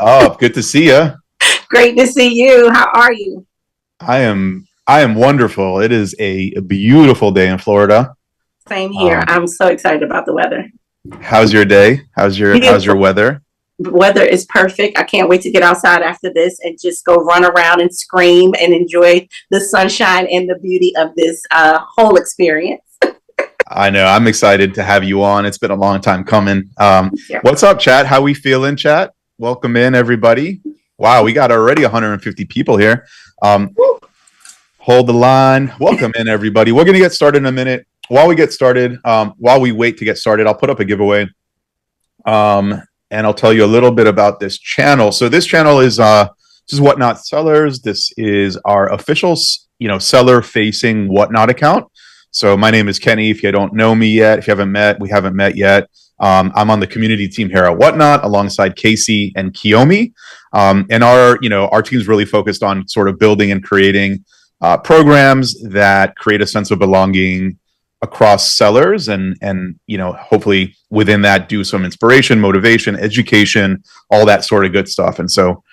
up? Good to see you. Great to see you. How are you? I am wonderful. It is a beautiful day in Florida. Same here. Um, I'm so excited about the weather. how's your day? How's your Beautiful. weather? The weather is perfect. I can't wait to get outside after this and just go run around and scream and enjoy the sunshine and the beauty of this whole experience. I know. I'm excited to have you on. It's been a long time coming. Yeah. What's up, chat? How we feeling, chat? Welcome in, everybody. Wow, we got already 150 people here. Um, hold the line. Welcome in, everybody. We're gonna get started in a minute. While we get started, while we wait to get started, I'll put up a giveaway. And I'll tell you a little bit about this channel. So this channel is this is Whatnot Sellers. This is our official, seller facing Whatnot account. So my name is Kenny. If you don't know me yet, if you haven't met, we haven't met yet. I'm on the community team here at Whatnot alongside Casey and Kiyomi. And our team's really focused on sort of building and creating programs that create a sense of belonging across sellers and hopefully within that do some inspiration, motivation, education, all that sort of good stuff. And so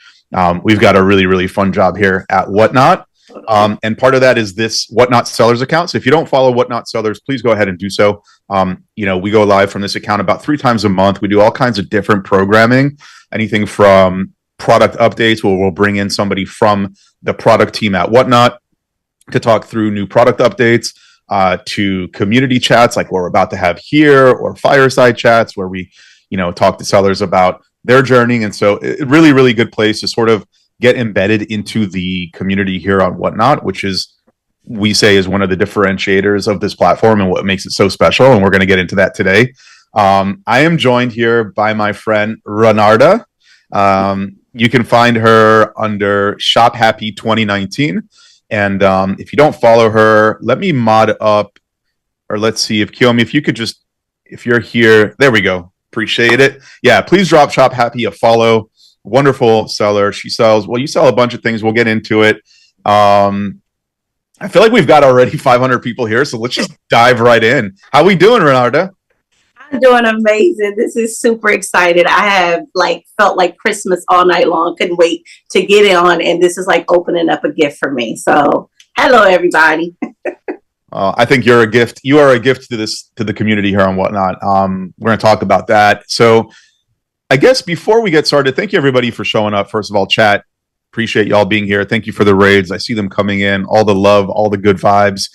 we've got a really, really fun job here at Whatnot. And part of that is this Whatnot Sellers account. So if you don't follow Whatnot Sellers, please go ahead and do so. We go live from this account about 3 times a month. We do all kinds of different programming, anything from product updates where we'll bring in somebody from the product team at Whatnot to talk through new product updates, to community chats like we're about to have here, or fireside chats where we, talk to sellers about their journey. And so really, really good place to sort of get embedded into the community here on Whatnot, which we say is one of the differentiators of this platform and what makes it so special. And we're going to get into that today. I am joined here by my friend Ranarda. You can find her under Shop Happi 2019. And if you don't follow her, let me mod up, or let's see if Kiyomi, if you're here, there we go. Appreciate it. Yeah, please drop Shop Happi a follow. Wonderful seller. You sell a bunch of things. We'll get into it. I feel like we've got already 500 people here, so let's just dive right in. How we doing, Ranarda? I'm doing amazing. This is super excited. I have felt like Christmas all night long. Couldn't wait to get it on, and this is like opening up a gift for me. So, hello everybody. I think you're a gift. You are a gift to the community here on Whatnot. We're going to talk about that. So, I guess before we get started, thank you everybody for showing up. First of all, chat, appreciate y'all being here. Thank you for the raids. I see them coming in. All the love, all the good vibes.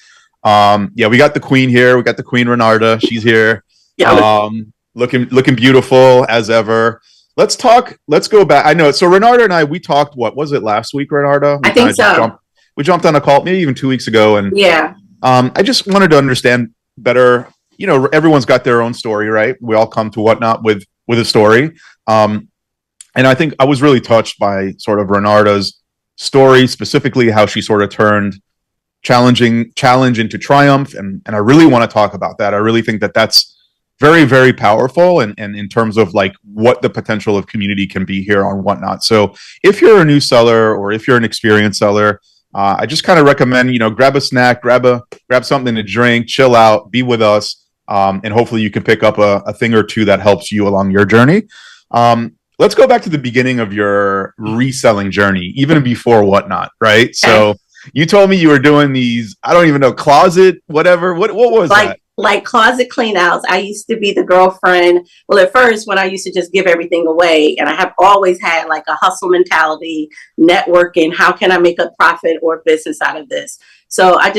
We got the queen here. We got the queen Ranarda. She's here. Yeah. Looking beautiful as ever. Let's go back. I know. So Ranarda and we talked, what was it, last week, Ranarda? I think so. We jumped on a call maybe even 2 weeks ago. And yeah. I just wanted to understand better. Everyone's got their own story, right? We all come to Whatnot with a story. And I think I was really touched by sort of Ranarda's story, specifically how she sort of turned challenge into triumph. And I really want to talk about that. I really think that that's very, very powerful and in terms of like what the potential of community can be here on Whatnot. So if you're a new seller or if you're an experienced seller, I just kind of recommend, grab a snack, grab something to drink, chill out, be with us. And hopefully you can pick up a thing or two that helps you along your journey. Let's go back to the beginning of your reselling journey, even before Whatnot, right? So you told me you were doing these, I don't even know, closet, whatever. What was that? Like closet clean outs. I used to be the girlfriend. Well, at first, when I used to just give everything away, and I have always had like a hustle mentality, networking. How can I make a profit or business out of this? So I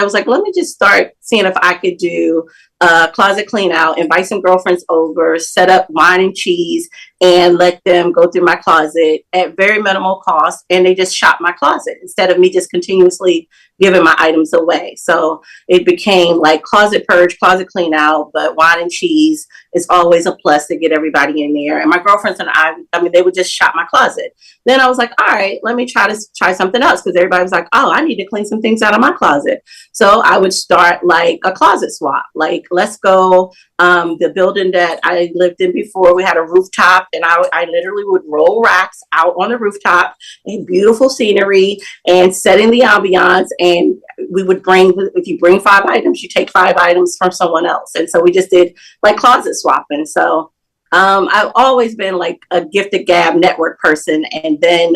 was like, let me just start seeing if I could do a closet clean out, invite some girlfriends over, set up wine and cheese, and let them go through my closet at very minimal cost. And they just shop my closet instead of me just continuously giving my items away. So it became like closet purge, closet clean out, but wine and cheese is always a plus to get everybody in there. And my girlfriends and I mean, they would just shop my closet. Then I was like, all right, let me try something else, because everybody was like, oh, I need to clean some things out of my closet. So I would start like a closet swap. Like, let's go. The building that I lived in before, we had a rooftop, and I literally would roll racks out on the rooftop and beautiful scenery and setting the ambiance. And we would if you bring 5 items, you take 5 items from someone else. And so we just did like closet swapping. So I've always been like a gifted gab network person. And then,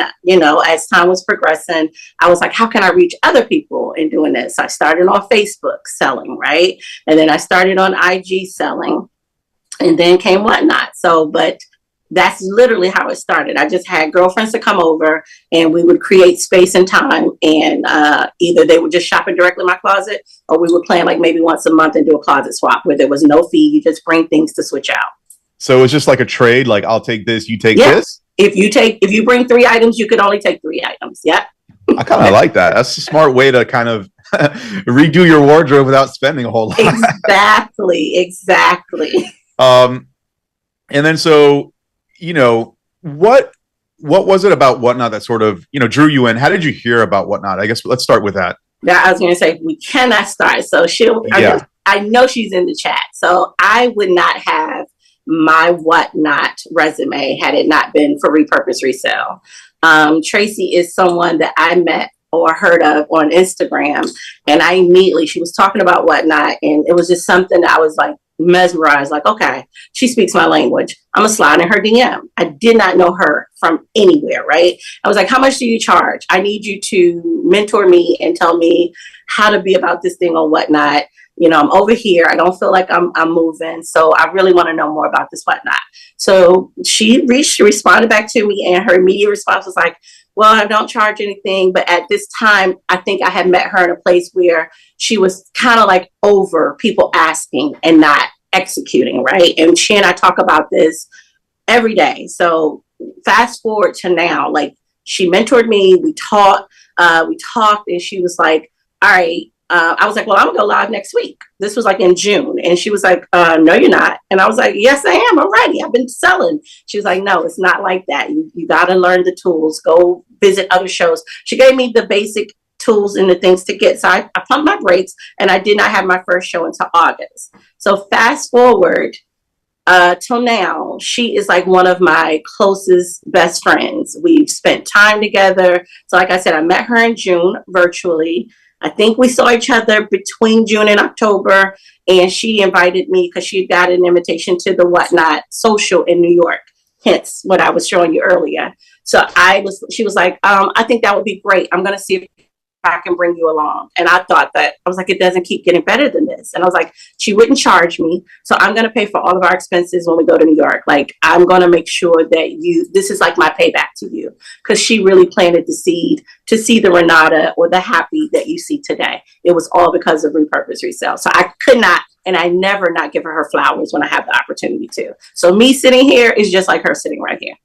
as time was progressing, I was like, how can I reach other people in doing this? I started on Facebook selling, right? And then I started on IG selling, and then came Whatnot. So, but that's literally how it started. I just had girlfriends to come over, and we would create space and time, and either they would just shop it directly in my closet, or we would plan like maybe once a month and do a closet swap where there was no fee. You just bring things to switch out. So it's just like a trade, like I'll take this, you take Yeah. this. If you bring 3 items, you could only take 3 items. Yeah. I kind of like that. That's a smart way to kind of redo your wardrobe without spending a whole lot. Exactly. And then so, what was it about Whatnot that sort of, drew you in? How did you hear about Whatnot? I guess let's start with that. Yeah, I was going to say, we cannot start. So I know she's in the chat. So I would not have my Whatnot resume had it not been for Repurpose Resale. Tracy is someone that I met or heard of on Instagram, and she was talking about Whatnot, and it was just something that I was like mesmerized, like, okay, she speaks my language. I'm gonna slide in her DM. I did not know her from anywhere, right? I was like, how much do you charge? I need you to mentor me and tell me how to be about this thing on Whatnot. I'm over here. I don't feel like I'm moving. So I really want to know more about this Whatnot. So she responded back to me, and her immediate response was like, well, I don't charge anything. But at this time, I think I had met her in a place where she was kind of like over people asking and not executing, right? And she and I talk about this every day. So fast forward to now, like she mentored me. We talked, and she was like, all right. I was like, well, I'm gonna go live next week. This was like in June. And she was like, no, you're not. And I was like, yes, I am. I'm ready. I've been selling. She was like, no, it's not like that. You got to learn the tools, go visit other shows. She gave me the basic tools and the things to get. So I pumped my brakes, and I did not have my first show until August. So fast forward till now, she is like one of my closest best friends. We've spent time together. So like I said, I met her in June virtually. I think we saw each other between June and October, and she invited me because she got an invitation to the Whatnot social in New York, hence what I was showing you earlier. So she was like, I think that would be great. I'm going to see if I can bring you along. And I thought that, I was like, it doesn't keep getting better than this. And I was like, she wouldn't charge me. So I'm going to pay for all of our expenses when we go to New York. Like, I'm going to make sure that this is like my payback to you. Because she really planted the seed to see the Ranarda or the Happi that you see today. It was all because of Repurpose Resale. So I could not, and I never not give her flowers when I have the opportunity to. So me sitting here is just like her sitting right here.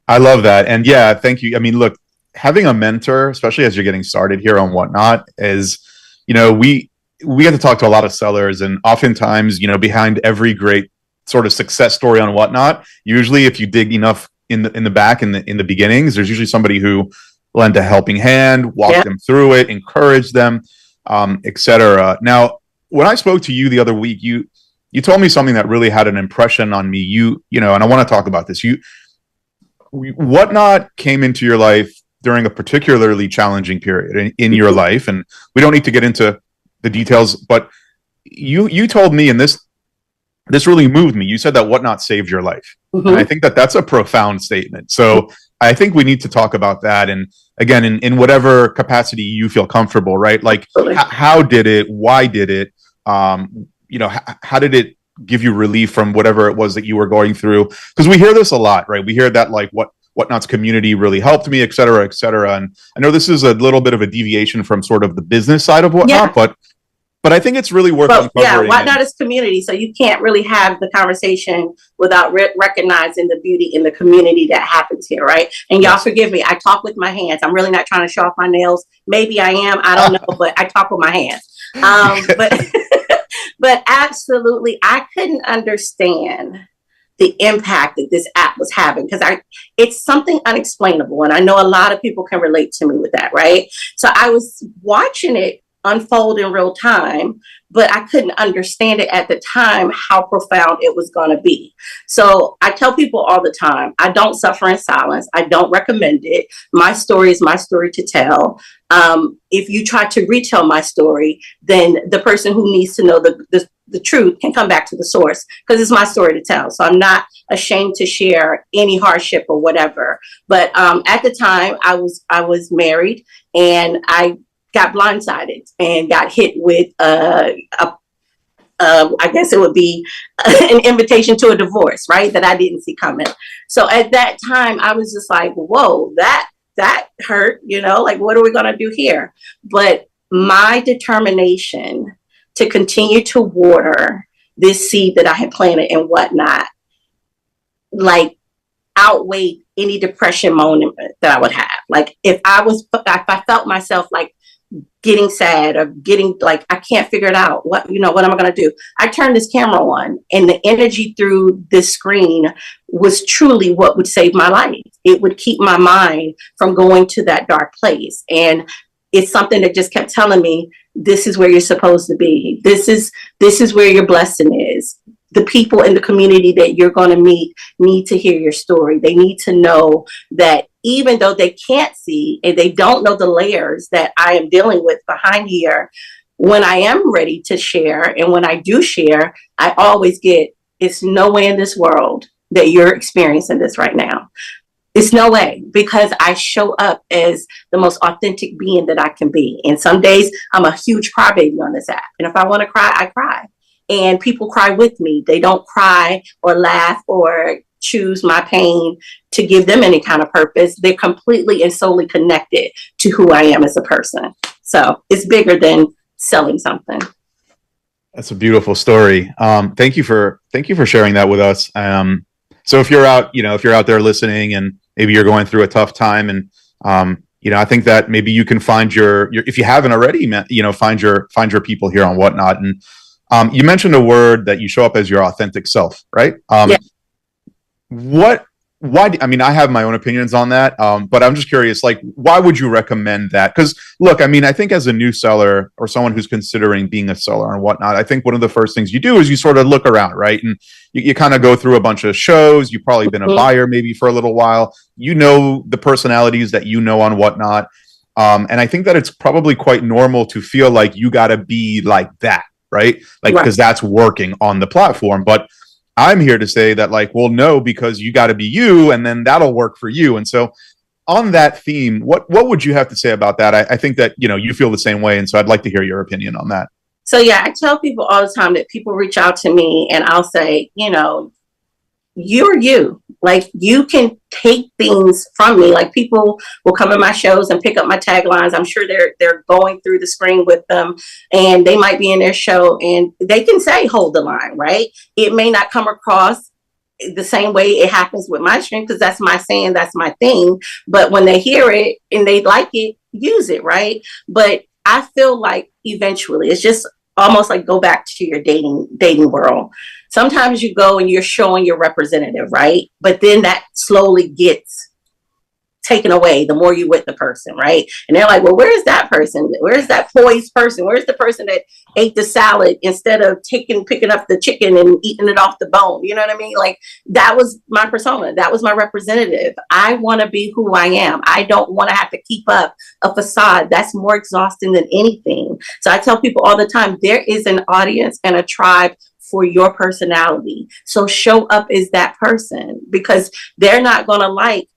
I love that. And yeah, thank you. I mean, look, having a mentor, especially as you're getting started here on Whatnot, is, we get to talk to a lot of sellers, and oftentimes, behind every great sort of success story on Whatnot, usually if you dig enough in the back, in the beginnings, there's usually somebody who lent a helping hand, walked them through it, encouraged them, etc. Now, when I spoke to you the other week, you told me something that really had an impression on me. And I want to talk about this. Whatnot came into your life during a particularly challenging period in your life, and we don't need to get into the details, but you told me, and this really moved me. You said that Whatnot saved your life. Mm-hmm. And I think that that's a profound statement. So I think we need to talk about that. And again, in whatever capacity you feel comfortable, right? Like, how did it? Why did it? How did it give you relief from whatever it was that you were going through? Because we hear this a lot, right? We hear that, like, Whatnot's community really helped me, et cetera, et cetera. And I know this is a little bit of a deviation from sort of the business side of Whatnot, but I think it's really worth uncovering. Yeah, Whatnot is community, so you can't really have the conversation without recognizing the beauty in the community that happens here, right? And y'all forgive me, I talk with my hands. I'm really not trying to show off my nails. Maybe I am, I don't know, but I talk with my hands. But absolutely, I couldn't understand the impact that this app was having, because it's something unexplainable, and I know a lot of people can relate to me with that, right? So I was watching it unfold in real time, but I couldn't understand it at the time how profound it was going to be. So I tell people all the time, I don't suffer in silence. I don't recommend it. My story is my story to tell. If you try to retell my story, then the person who needs to know the the truth can come back to the source, because it's my story to tell. So I'm not ashamed to share any hardship or whatever. But at the time, I was married, and I got blindsided and got hit with I guess it would be an invitation to a divorce, right? That I didn't see coming. So at that time, I was just like, whoa, that hurt, like, what are we going to do here? But my determination to continue to water this seed that I had planted and whatnot, like, outweighed any depression moment that I would have. Like, if I felt myself like getting sad or getting like, I can't figure it out, what am I going to do? I turned this camera on, and the energy through this screen was truly what would save my life. It would keep my mind from going to that dark place. And it's something that just kept telling me, this is where you're supposed to be. This is where your blessing is. The people in the community that you're going to meet need to hear your story. They need to know that even though they can't see and they don't know the layers that I am dealing with behind here, when I am ready to share, and when I do share, I always get, it's no way in this world that you're experiencing this right now. It's no way, because I show up as the most authentic being that I can be. And some days I'm a huge crybaby on this app. And if I want to cry, I cry. And people cry with me. They don't cry or laugh or choose my pain to give them any kind of purpose. They're completely and solely connected to who I am as a person. So it's bigger than selling something. That's a beautiful story. Thank you for sharing that with us. So if you're out there listening, and maybe you're going through a tough time, and I think that maybe you can find your if you haven't already, find your people here on Whatnot. And you mentioned a word that you show up as your authentic self, right? Yeah. I have my own opinions on that, but I'm just curious, like, why would you recommend that? Because look, I think as a new seller or someone who's considering being a seller and whatnot, I think one of the first things you do is you sort of look around, right? And you kind of go through a bunch of shows. You've probably been a buyer maybe for a little while. The personalities that on Whatnot. And I think that it's probably quite normal to feel like you got to be like that, right? Like, because that's working on the platform. But I'm here to say that, like, well, no, because you got to be you, and then that'll work for you. And so on that theme, what would you have to say about that? I think that, you feel the same way. And so I'd like to hear your opinion on that. So, yeah, I tell people all the time that people reach out to me, and I'll say, you're you. Like, you can take things from me. Like, people will come in my shows and pick up my taglines. I'm sure they're going through the screen with them, and they might be in their show and they can say, hold the line, right? It may not come across the same way it happens with my stream, because that's my saying, that's my thing. But when they hear it and they like it, use it, right? But I feel like eventually it's just almost like go back to your dating world. Sometimes you go and you're showing your representative, right? But then that slowly gets taken away the more you with the person, right? And they're like, well, where's that person? Where's that poised person? Where's the person that ate the salad instead of picking up the chicken and eating it off the bone? You know what I mean? Like, that was my persona. That was my representative. I want to be who I am. I don't want to have to keep up a facade. That's more exhausting than anything. So I tell people all the time, there is an audience and a tribe for your personality. So show up as that person, because they're not going to like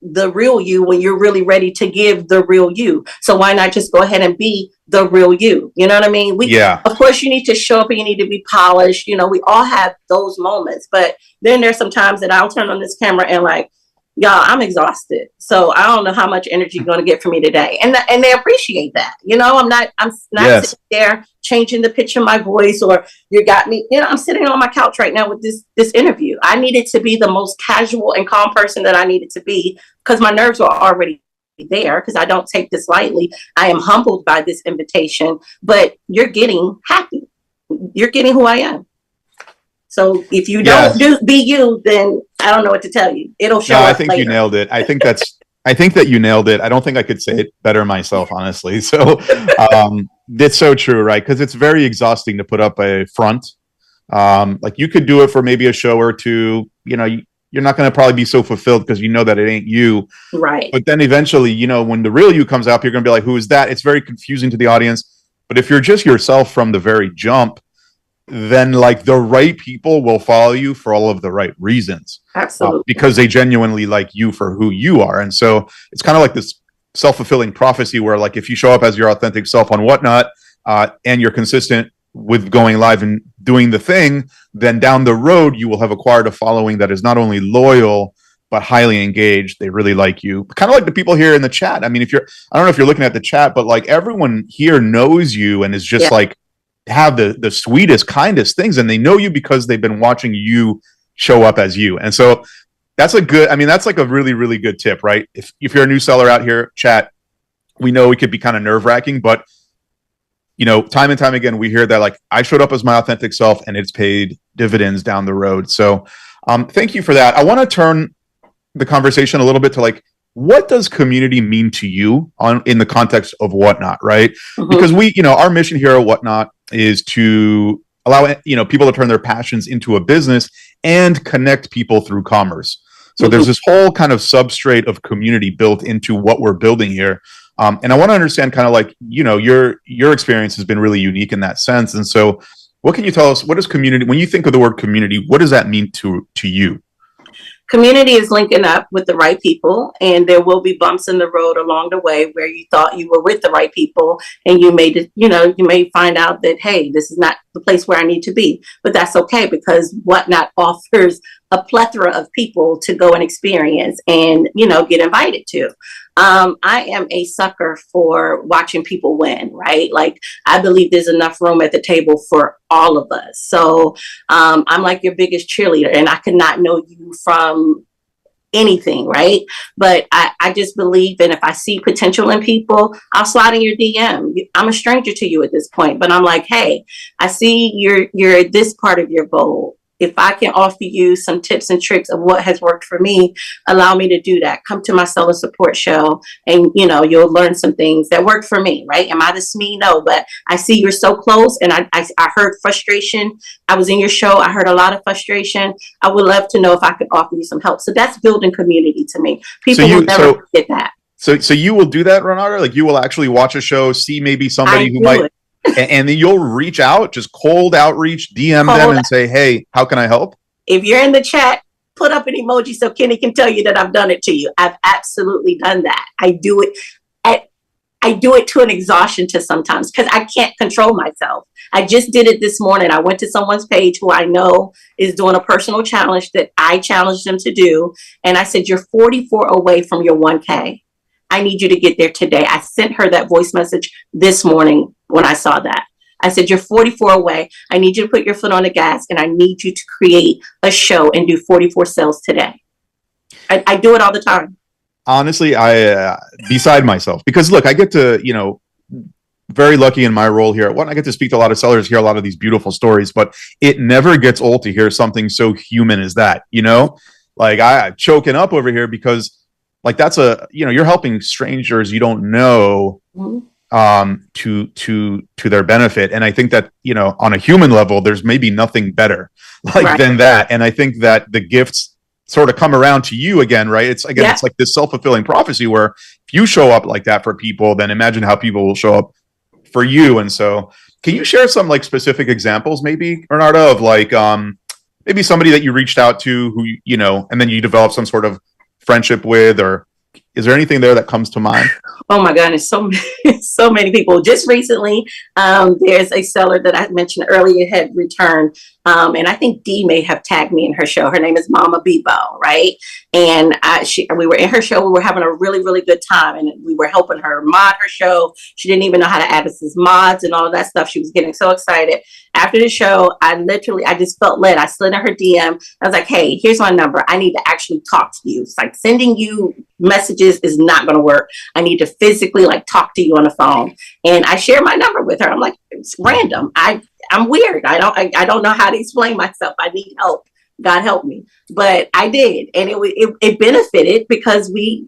the real you when you're really ready to give the real you. So why not just go ahead and be the real you? You know what I mean? Of course, you need to show up and you need to be polished. We all have those moments, but then there's some times that I'll turn on this camera and like, y'all, I'm exhausted. So I don't know how much energy you're going to get from me today. And they appreciate that. I'm not sitting there changing the pitch of my voice, or you got me, I'm sitting on my couch right now with this interview. I needed to be the most casual and calm person that I needed to be, because my nerves were already there, because I don't take this lightly. I am humbled by this invitation, but you're getting Happi. You're getting who I am. So if you don't be you, then I don't know what to tell you. It'll show up. I think you nailed it. I think that you nailed it. I don't think I could say it better myself, honestly. So it's so true, right? Because it's very exhausting to put up a front. Like, you could do it for maybe a show or two. You're not going to probably be so fulfilled because you know that it ain't you. Right. But then eventually, when the real you comes out, you're going to be like, who is that? It's very confusing to the audience. But if you're just yourself from the very jump, then like the right people will follow you for all of the right reasons. Absolutely. Because they genuinely like you for who you are. And so it's kind of like this self-fulfilling prophecy where like if you show up as your authentic self on Whatnot, and you're consistent with going live and doing the thing, then down the road you will have acquired a following that is not only loyal but highly engaged. They really like you, kind of like the people here in the chat. I mean, if you're, I don't know if you're looking at the chat, but like everyone here knows you and is just like have the sweetest, kindest things, and they know you because they've been watching you show up as you. And so that's a good, I mean, that's like a really, really good tip, right? If you're a new seller out here, chat, we know it could be kind of nerve-wracking, but you know, time and time again, we hear that like I showed up as my authentic self and it's paid dividends down the road. So thank you for that. I want to turn the conversation a little bit to like, what does community mean to you in the context of Whatnot, right? Mm-hmm. Because we, you know, our mission here at Whatnot is to allow, you know, people to turn their passions into a business and connect people through commerce. So there's this whole kind of substrate of community built into what we're building here. And I want to understand kind of like, you know, your experience has been really unique in that sense. And so what can you tell us? What is community? When you think of the word community, what does that mean to you? Community is linking up with the right people, and there will be bumps in the road along the way where you thought you were with the right people, and you may find out that, hey, this is not the place where I need to be, but that's okay because Whatnot offers a plethora of people to go and experience and, you know, get invited to. I am a sucker for watching people win, right? Like, I believe there's enough room at the table for all of us. So I'm like your biggest cheerleader, and I could not know you from anything, right? But I just believe, and if I see potential in people, I'll slide in your DM. I'm a stranger to you at this point, but I'm like, hey, I see you're at this part of your goal. If I can offer you some tips and tricks of what has worked for me, allow me to do that. Come to my seller support show and, you know, you'll learn some things that work for me, right? Am I the SME? No, but I see you're so close, and I heard frustration. I was in your show. I heard a lot of frustration. I would love to know if I could offer you some help. So that's building community to me. People will never forget that. So you will do that, Ranarda? Like you will actually watch a show, see maybe somebody who might... And then you'll reach out, just cold outreach, DM them and say, hey, how can I help? If you're in the chat, put up an emoji so Kenny can tell you that I've done it to you. I've absolutely done that. I do it to an exhaustion to sometimes because I can't control myself. I just did it this morning. I went to someone's page who I know is doing a personal challenge that I challenged them to do. And I said, you're 44 away from your 1K. I need you to get there today. I sent her that voice message this morning when I saw that. I said, you're 44 away. I need you to put your foot on the gas, and I need you to create a show and do 44 sales today. I do it all the time. Honestly, I beside myself because look, I get to, you know, very lucky in my role here at Whatnot. I get to speak to a lot of sellers, hear a lot of these beautiful stories, but it never gets old to hear something so human as that, you know? Like I'm choking up over here because like that's a, you know, you're helping strangers you don't know to their benefit. And I think that, you know, on a human level, there's maybe nothing better like than that. And I think that the gifts sort of come around to you again, right? It's again, it's like this self-fulfilling prophecy where if you show up like that for people, then imagine how people will show up for you. And so can you share some like specific examples maybe, Ranarda, of like maybe somebody that you reached out to who, you know, and then you develop some sort of friendship with, or is there anything there that comes to mind? Oh my goodness, so many people. Just recently, there's a seller that I mentioned earlier had returned, and I think Dee may have tagged me in her show. Her name is Mama Bebo, right? And we were in her show. We were having a really, really good time, and we were helping her mod her show. She didn't even know how to add us as mods and all of that stuff. She was getting so excited. After the show, I just felt led. I slid in her DM. I was like, hey, here's my number. I need to actually talk to you. It's like sending you messages is not going to work. I need to physically like talk to you on the phone. And I share my number with her. I'm like, it's random. I'm weird. I don't know how to explain myself. I need help. God help me. But I did. And it benefited because we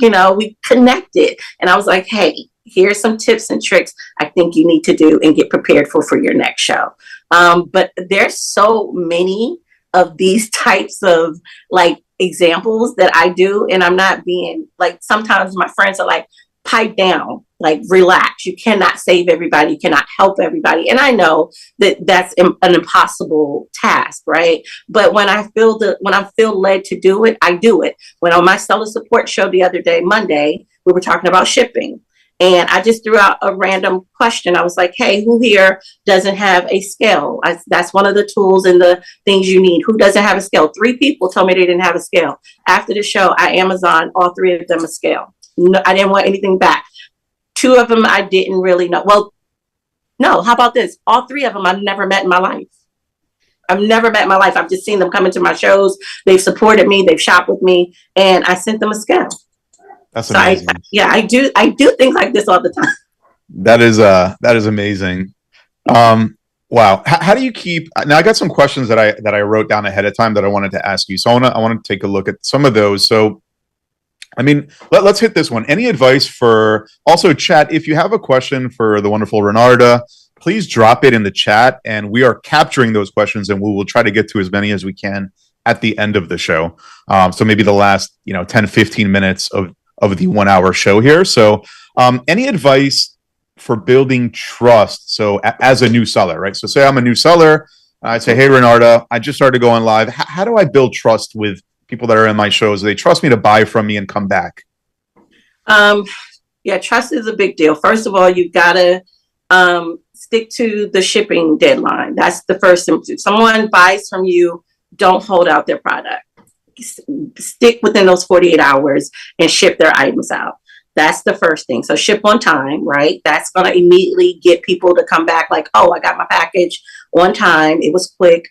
connected. And I was like, hey, here's some tips and tricks I think you need to do and get prepared for your next show. But there's so many of these types of like examples that I do. And I'm not being like, sometimes my friends are like, pipe down, like relax. You cannot save everybody. You cannot help everybody. And I know that that's an impossible task, right? But when I feel led to do it, I do it. When on my seller support show the other day, Monday, we were talking about shipping. And I just threw out a random question. I was like, hey, who here doesn't have a scale? That's one of the tools and the things you need. Who doesn't have a scale? 3 people told me they didn't have a scale. After the show, I Amazon all 3 of them a scale. No, I didn't want anything back. 2 of them I didn't really know. Well, no, how about this? All 3 of them I've never met in my life. I've never met in my life. I've just seen them come into my shows. They've supported me. They've shopped with me. And I sent them a scale. That's amazing. I do things like this all the time. That is amazing. Wow. How do you keep, now I got some questions that I wrote down ahead of time that I wanted to ask you. So I want to take a look at some of those. So, I mean, let's hit this one. Any advice for, also chat, if you have a question for the wonderful Ranarda, please drop it in the chat, and we are capturing those questions, and we will try to get to as many as we can at the end of the show. So maybe the last, 10, 15 minutes of the 1 hour show here. So any advice for building trust? So as a new seller, right? So say I'm a new seller, I'd say, hey, Ranarda, I just started going live. How do I build trust with people that are in my shows? They trust me to buy from me and come back. Yeah, trust is a big deal. First of all, you've got to stick to the shipping deadline. That's the first thing. If someone buys from you, don't hold out their product. Stick within those 48 hours and ship their items out. That's the first thing. So ship on time, right? That's going to immediately get people to come back like, oh, I got my package on time. It was quick.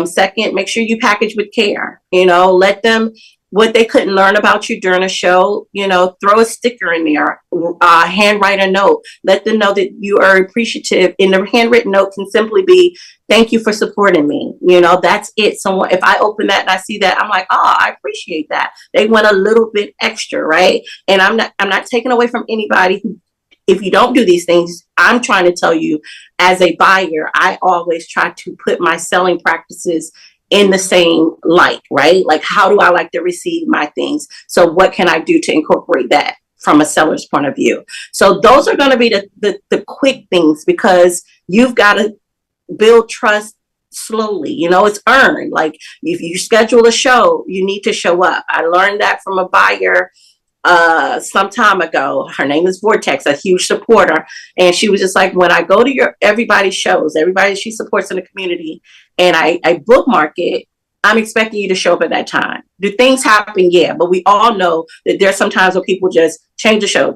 Second, make sure you package with care. Let them, what they couldn't learn about you during a show, throw a sticker in there, handwrite a note, let them know that you are appreciative. And the handwritten note can simply be, thank you for supporting me. That's it. Someone, if I open that and I see that, I'm like, oh, I appreciate that. They went a little bit extra, right? And I'm not taking away from anybody who, if you don't do these things, I'm trying to tell you, as a buyer, I always try to put my selling practices in the same light, right? Like, how do I like to receive my things? So what can I do to incorporate that from a seller's point of view? So those are going to be the quick things, because you've got to build trust slowly. It's earned. Like, if you schedule a show, you need to show up. I learned that from a buyer some time ago. Her name is Vortex, a huge supporter. And she was just like, when I go to everybody's shows, everybody she supports in the community, and I bookmark it, I'm expecting you to show up at that time. Do things happen? Yeah. But we all know that there's some times where people just change the show.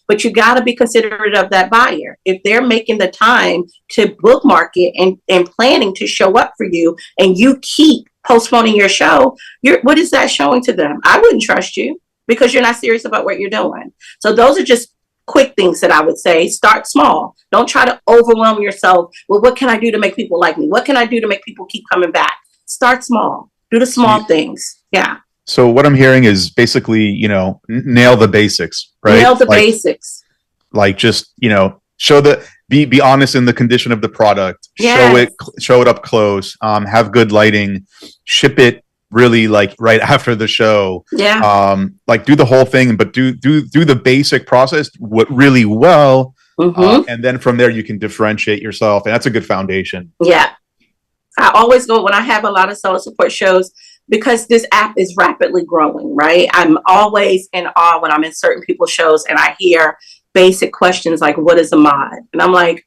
But you got to be considerate of that buyer. If they're making the time to bookmark it and planning to show up for you, and you keep postponing your show, what is that showing to them? I wouldn't trust you, because you're not serious about what you're doing. So those are just quick things that I would say. Start small. Don't try to overwhelm yourself. Well, what can I do to make people like me? What can I do to make people keep coming back? Start small. Do the small things. Yeah. So what I'm hearing is basically, nail the basics, right? Nail the basics. Like, just, show be honest in the condition of the product. Yes. Show it up close. Have good lighting. Ship it really like right after the show. Yeah. Like, do the whole thing, but do the basic process really well. Mm-hmm. And then from there you can differentiate yourself, and that's a good foundation. Yeah. I always go, when I have a lot of seller support shows, because this app is rapidly growing, right? I'm always in awe when I'm in certain people's shows and I hear basic questions like, what is a mod? And I'm like,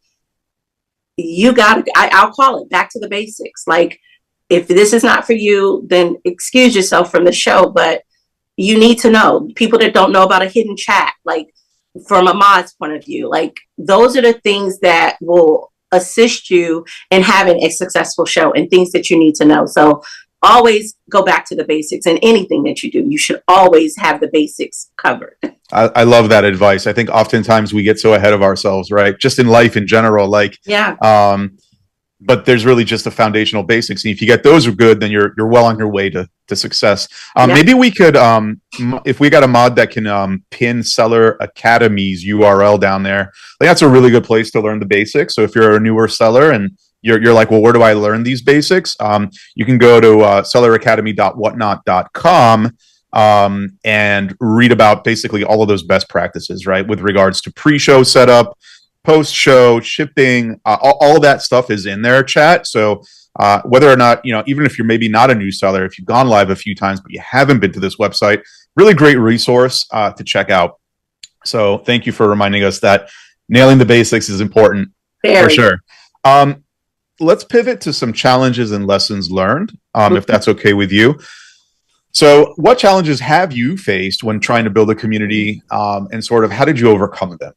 I'll call it back to the basics. Like, if this is not for you, then excuse yourself from the show, but you need to know. People that don't know about a hidden chat, like, from a mod's point of view, like, those are the things that will assist you in having a successful show, and things that you need to know. So always go back to the basics, and anything that you do, you should always have the basics covered. I love that advice. I think oftentimes we get so ahead of ourselves, right? Just in life in general, like, yeah. But there's really just the foundational basics. And if you get those are good, then you're well on your way to success. Yeah. Maybe we could, if we got a mod that can pin Seller Academy's URL down there, like, that's a really good place to learn the basics. So if you're a newer seller and you're like, well, where do I learn these basics? You can go to selleracademy.whatnot.com. and read about basically all of those best practices, right? With regards to pre-show setup, post-show shipping, all that stuff is in there, chat. So whether or not, even if you're maybe not a new seller, if you've gone live a few times, but you haven't been to this website, really great resource to check out. So thank you for reminding us that nailing the basics is important. For sure. Let's pivot to some challenges and lessons learned, if that's okay with you. So what challenges have you faced when trying to build a community, and sort of how did you overcome them?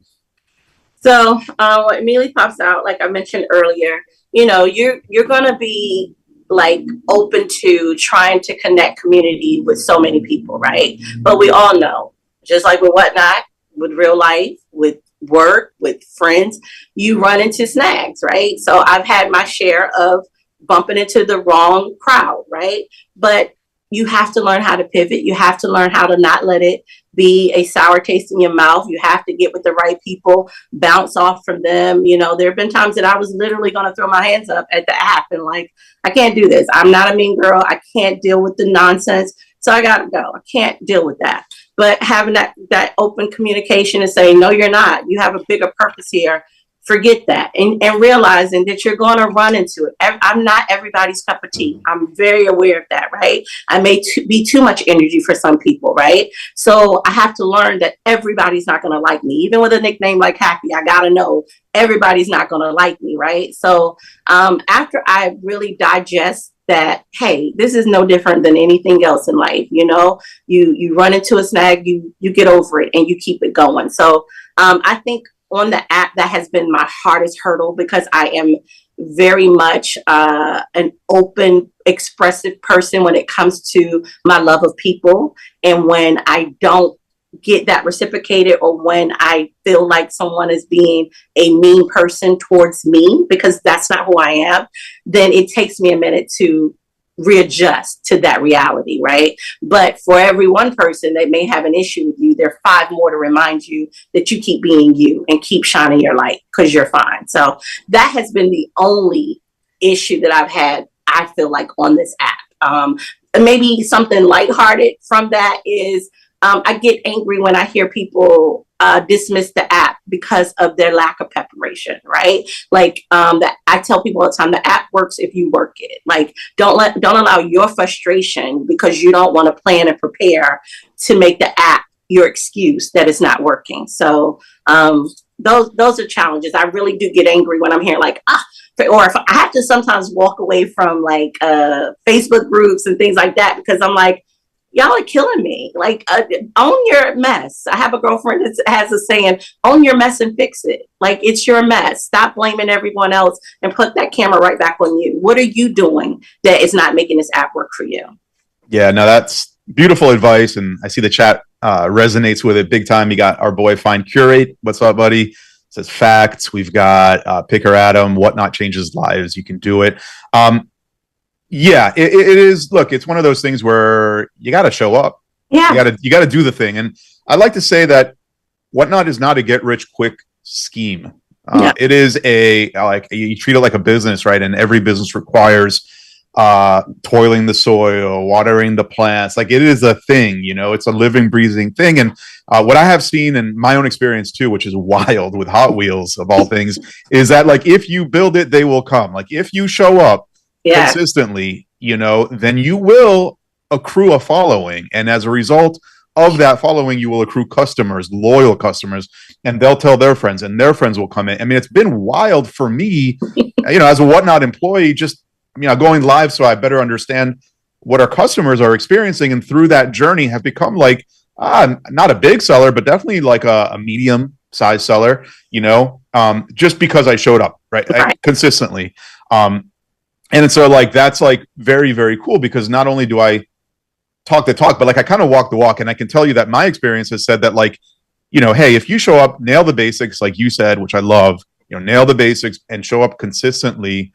So what immediately pops out, like I mentioned earlier, you're going to be like open to trying to connect community with so many people, right? But we all know, just like with Whatnot, with real life, with work, with friends, you run into snags, right? So I've had my share of bumping into the wrong crowd, right? But you have to learn how to pivot. You have to learn how to not let it be a sour taste in your mouth. You have to get with the right people, bounce off from them. There have been times that I was literally going to throw my hands up at the app and like, I can't do this. I'm not a mean girl. I can't deal with the nonsense. So I got to go. I can't deal with that. But having that open communication and saying, no, you're not. You have a bigger purpose here. Forget that, and realizing that you're going to run into it. I'm not everybody's cup of tea. I'm very aware of that, right? I may be too much energy for some people, right? So I have to learn that everybody's not going to like me. Even with a nickname like Happi, I got to know everybody's not going to like me, right? So after I really digest that, hey, this is no different than anything else in life. You run into a snag, you get over it, and you keep it going. So I think on the app, that has been my hardest hurdle, because I am very much an open, expressive person when it comes to my love of people. And when I don't get that reciprocated, or when I feel like someone is being a mean person towards me, because that's not who I am, then it takes me a minute to readjust to that reality, right? But for every one person that may have an issue with you, there are 5 more to remind you that you keep being you and keep shining your light, because you're fine. So that has been the only issue that I've had, I feel like, on this app. Maybe something lighthearted from that is I get angry when I hear people dismiss the app because of their lack of preparation, right? Like that I tell people all the time, the app works if you work it. Like don't allow your frustration because you don't want to plan and prepare to make the app your excuse that it's not working. So those are challenges. I really do get angry when I'm hearing like, or if I have to sometimes walk away from like Facebook groups and things like that, because I'm like, y'all are killing me. Like, own your mess. I have a girlfriend that has a saying, own your mess and fix it. Like, it's your mess. Stop blaming everyone else and put that camera right back on you. What are you doing that is not making this app work for you? Yeah, no, that's beautiful advice. And I see the chat resonates with it big time. You got our boy Find Curate. What's up, buddy? It says facts. We've got Picker Adam. Whatnot changes lives. You can do it. Yeah, it is. Look, it's one of those things where you got to show up. Yeah, you got to do the thing. And I like to say that Whatnot is not a get rich quick scheme. It is you treat it like a business, right? And every business requires toiling the soil, watering the plants. Like, it is a thing, it's a living, breathing thing. And what I have seen in my own experience too, which is wild with Hot Wheels of all things, is that like if you build it, they will come. Like if you show up consistently, then you will accrue a following. And as a result of that following, you will accrue customers, loyal customers, and they'll tell their friends, and their friends will come in. I mean, it's been wild for me, as a Whatnot employee, just, going live so I better understand what our customers are experiencing. And through that journey have become like, not a big seller, but definitely like a medium size seller, just because I showed up, right. Consistently. And so like, that's like very, very cool, because not only do I talk the talk, but like I kind of walk the walk. And I can tell you that my experience has said that like, hey, if you show up, nail the basics, like you said, which I love, nail the basics and show up consistently,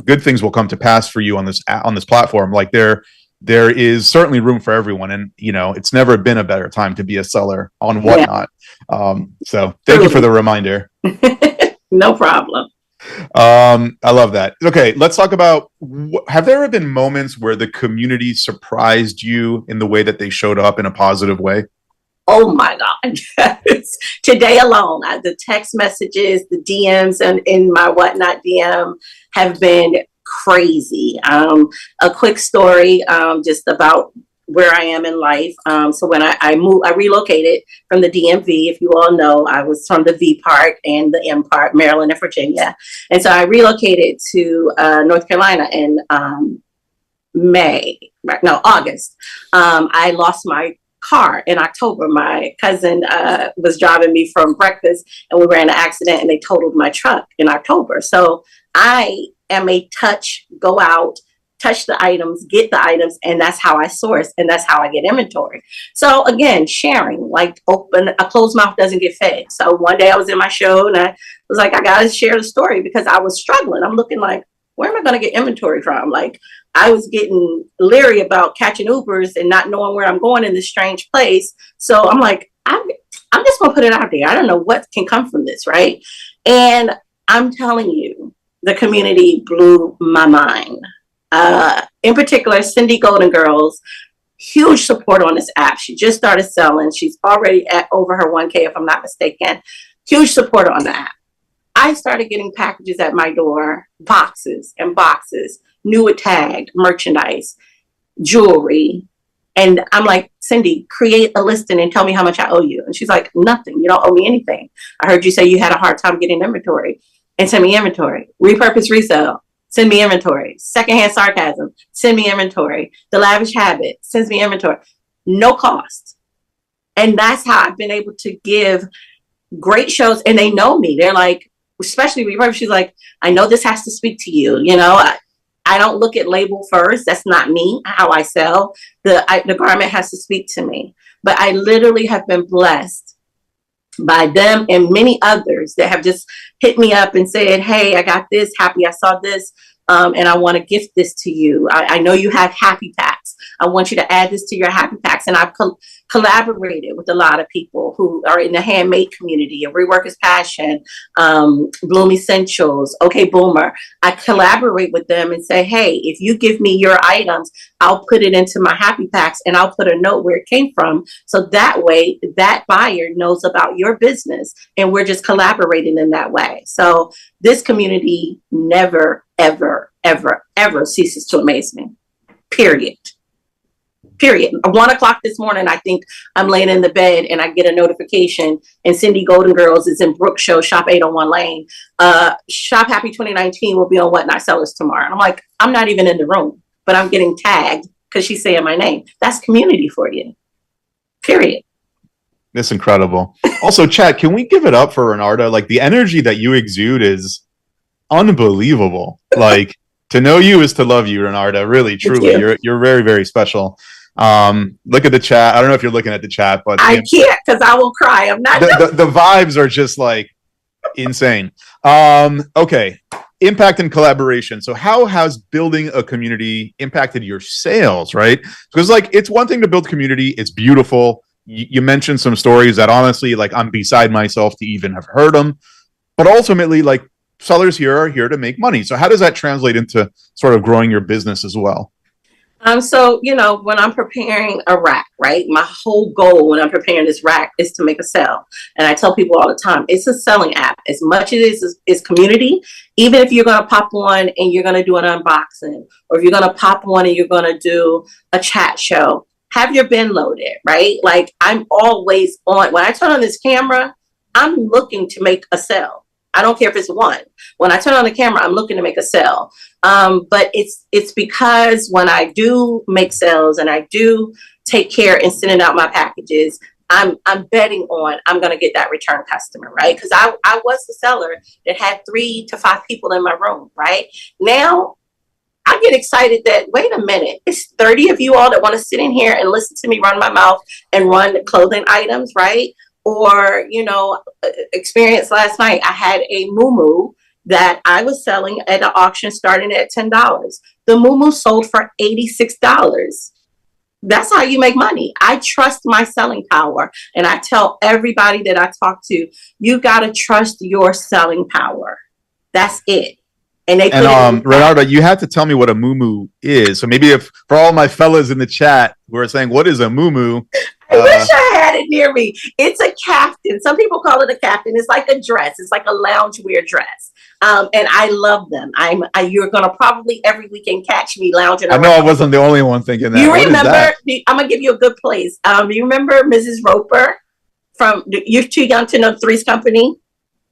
good things will come to pass for you on this platform. Like there is certainly room for everyone. And, it's never been a better time to be a seller on Whatnot. So thank you for the reminder. No problem. I love that. Okay, let's talk about, have there ever been moments where the community surprised you in the way that they showed up in a positive way? Oh my God. Today alone, the text messages, the DMs and in my Whatnot DM have been crazy. A quick story just about where I am in life. So when I moved, I relocated from the DMV. If you all know, I was from the V part and the M part, Maryland and Virginia. And so I relocated to North Carolina in August. I lost my car in October. My cousin was driving me from breakfast and we were in an accident and they totaled my truck in October. So I am a go out, touch the items, get the items, and that's how I source and that's how I get inventory. So again, sharing, like a closed mouth doesn't get fed. So one day I was in my show and I was like, I gotta share the story because I was struggling. I'm looking like, where am I going to get inventory from? Like, I was getting leery about catching Ubers and not knowing where I'm going in this strange place. So I'm like, I'm just going to put it out there. I don't know what can come from this, right? And I'm telling you, the community blew my mind. In particular, Cindy Golden Girls, huge support on this app. She just started selling. She's already at over her 1K, if I'm not mistaken. Huge support on the app. I started getting packages at my door, boxes and boxes, new tagged merchandise, jewelry. And I'm like, Cindy, create a listing and tell me how much I owe you. And she's like, nothing. You don't owe me anything. I heard you say you had a hard time getting inventory and send me inventory. Repurpose resale, send me inventory. Secondhand sarcasm, send me inventory. The lavish habit sends me inventory. No cost. And that's how I've been able to give great shows. And they know me. They're like, especially repurpose, she's like, I know this has to speak to you. You know, I don't look at label first. That's not me, how I sell. The garment has to speak to me. But I literally have been blessed by them and many others that have just hit me up and said, hey, I got this, Happy, I saw this, and I want to gift this to you. I know you have Happy Packs. I want you to add this to your Happy Packs. And I've collaborated with a lot of people who are in the handmade community, a Reworkers Passion, Bloom Essentials, Okay Boomer. I collaborate with them and say, hey, if you give me your items, I'll put it into my Happy Packs and I'll put a note where it came from. So that way that buyer knows about your business and we're just collaborating in that way. So this community never, ever, ever, ever ceases to amaze me. Period. 1:00 this morning, I think I'm laying in the bed and I get a notification and Cindy Golden Girls is in Brook Show, Shop 801 Lane. Shop Happy 2019 will be on WhatnotSellers tomorrow. And I'm like, I'm not even in the room, but I'm getting tagged because she's saying my name. That's community for you. Period. That's incredible. Also, chat, can we give it up for Ranarda? Like, the energy that you exude is unbelievable. Like, to know you is to love you, Ranarda. Really, truly. You're very, very special. Look at the chat. I don't know if you're looking at the chat, but I can't because I will cry. I'm not. The vibes are just like insane. Okay. Impact and collaboration. So how has building a community impacted your sales, right? Because like, it's one thing to build community. It's beautiful. You mentioned some stories that honestly, like, I'm beside myself to even have heard them, but ultimately, like, sellers here are here to make money. So how does that translate into sort of growing your business as well? So, you know, when I'm preparing a rack, right, my whole goal when I'm preparing this rack is to make a sale. And I tell people all the time, it's a selling app. As much as it is community, even if you're going to pop on and you're going to do an unboxing, or if you're going to pop on and you're going to do a chat show, have your bin loaded, right? Like, I'm always on. When I turn on this camera, I'm looking to make a sale. I don't care if it's one. When I turn on the camera, I'm looking to make a sale. But it's because when I do make sales and I do take care in sending out my packages, I'm betting on I'm going to get that return customer, right? Because I was the seller that had 3 to 5 people in my room, right? Now I get excited that, wait a minute, it's 30 of you all that want to sit in here and listen to me run my mouth and run clothing items, right? Or, you know, experience last night, I had a muumuu that I was selling at an auction starting at $10. The muumuu sold for $86. That's how you make money. I trust my selling power. And I tell everybody that I talk to, you got to trust your selling power. That's it. And they put And it in the chat. Ranarda, you have to tell me what a moo is. So maybe if for all my fellas in the chat who are saying, what is a moo? I wish I had it near me. It's a caftan. Some people call it a caftan. It's like a dress. It's like a loungewear dress. And I love them. You're going to probably every weekend catch me lounging around. I know I wasn't the only one thinking that. You remember, I'm going to give you a good place. You remember Mrs. Roper from, you're too young to know Three's Company?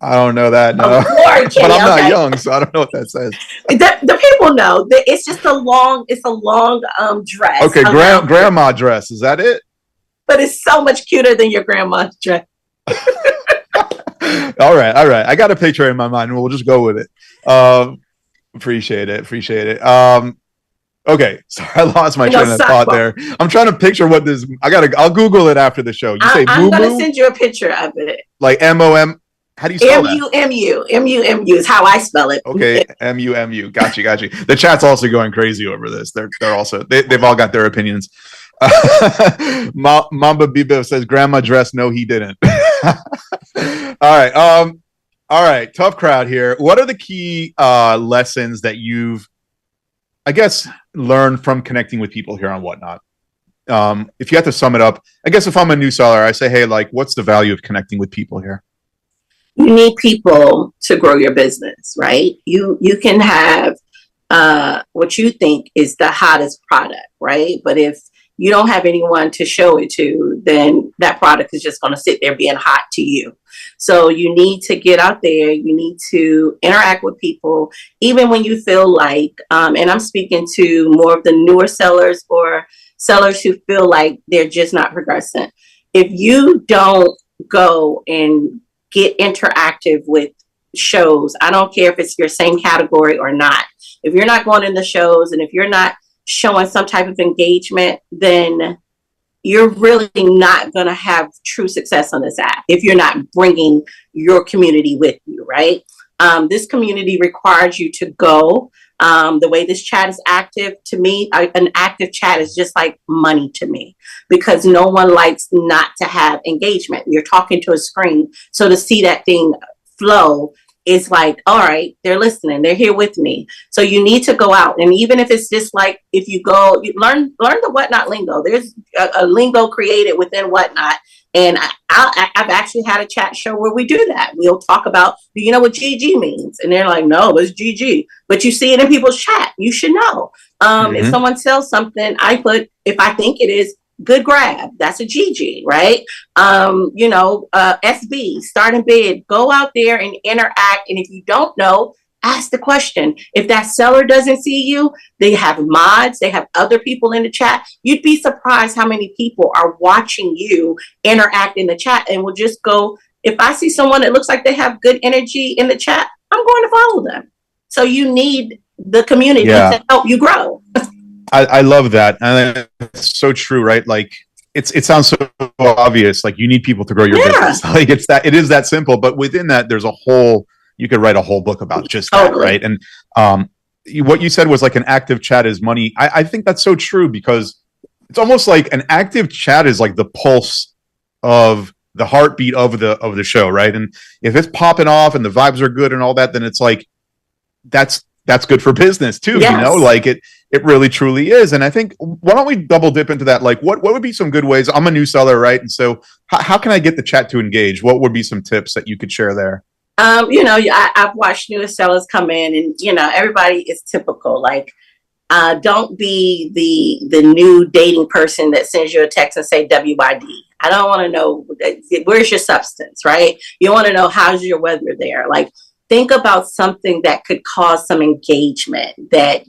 I don't know that, no. Lord, but I'm not young, so I don't know what that says. The people know. It's just a long dress. Okay, grandma dress. Is that it? But it's so much cuter than your grandma's dress. All right. I got a picture in my mind. We'll just go with it. Appreciate it. Okay, so I lost my train of thought there. I'm trying to picture what this. I'll Google it after the show. You say I'm going to send you a picture of it. Like MOM. How do you spell that? MUMU is how I spell it. Okay, MUMU. Got you. The chat's also going crazy over this. They're also they've all got their opinions. Mamba Biba says grandma dress. No, he didn't. All right. Tough crowd here. What are the key lessons that you've, I guess, learned from connecting with people here on Whatnot? If you had to sum it up, I guess if I'm a new seller, I say, hey, like, what's the value of connecting with people here? You need people to grow your business, right? You can have what you think is the hottest product, right? But if you don't have anyone to show it to, then that product is just going to sit there being hot to you. So you need to get out there. You need to interact with people, even when you feel like, and I'm speaking to more of the newer sellers or sellers who feel like they're just not progressing. If you don't go and get interactive with shows, I don't care if it's your same category or not. If you're not going in the shows and if you're not showing some type of engagement, then you're really not going to have true success on this app if you're not bringing your community with you, right? This community requires you to go. The way this chat is active, to me, an active chat is just like money to me, because no one likes not to have engagement. You're talking to a screen. So to see that thing flow is like, all right, they're listening, they're here with me. So you need to go out. And even if it's just like, if you go, you learn the Whatnot lingo. There's a lingo created within Whatnot. And I've actually had a chat show where we do that. We'll talk about, do you know what GG means? And they're like, no, what's GG? But you see it in people's chat. You should know. If someone sells something, I put, if I think it is, good grab. That's a GG, right? SB, start and bid. Go out there and interact. And if you don't know, ask the question. If that seller doesn't see you, they have mods, they have other people in the chat. You'd be surprised how many people are watching you interact in the chat and will just go, if I see someone that looks like they have good energy in the chat, I'm going to follow them. So you need the community to help you grow. I love that. And it's so true, right? Like it sounds so obvious. Like you need people to grow your business. Like it is that simple, but within that, there's you could write a whole book about just that, right? And what you said was like an active chat is money. I think that's so true, because it's almost like an active chat is like the pulse of the heartbeat of the show, right? And if it's popping off and the vibes are good and all that, then it's like that's good for business too. Yes. You know, like it really truly is. And I think, why don't we double dip into that? Like what would be some good ways? I'm a new seller, right? And so how can I get the chat to engage? What would be some tips that you could share there? I've watched newer sellers come in, and everybody is typical. Like, don't be the new dating person that sends you a text and say WYD. I don't want to know where's your substance, right? You want to know how's your weather there. Like, think about something that could cause some engagement that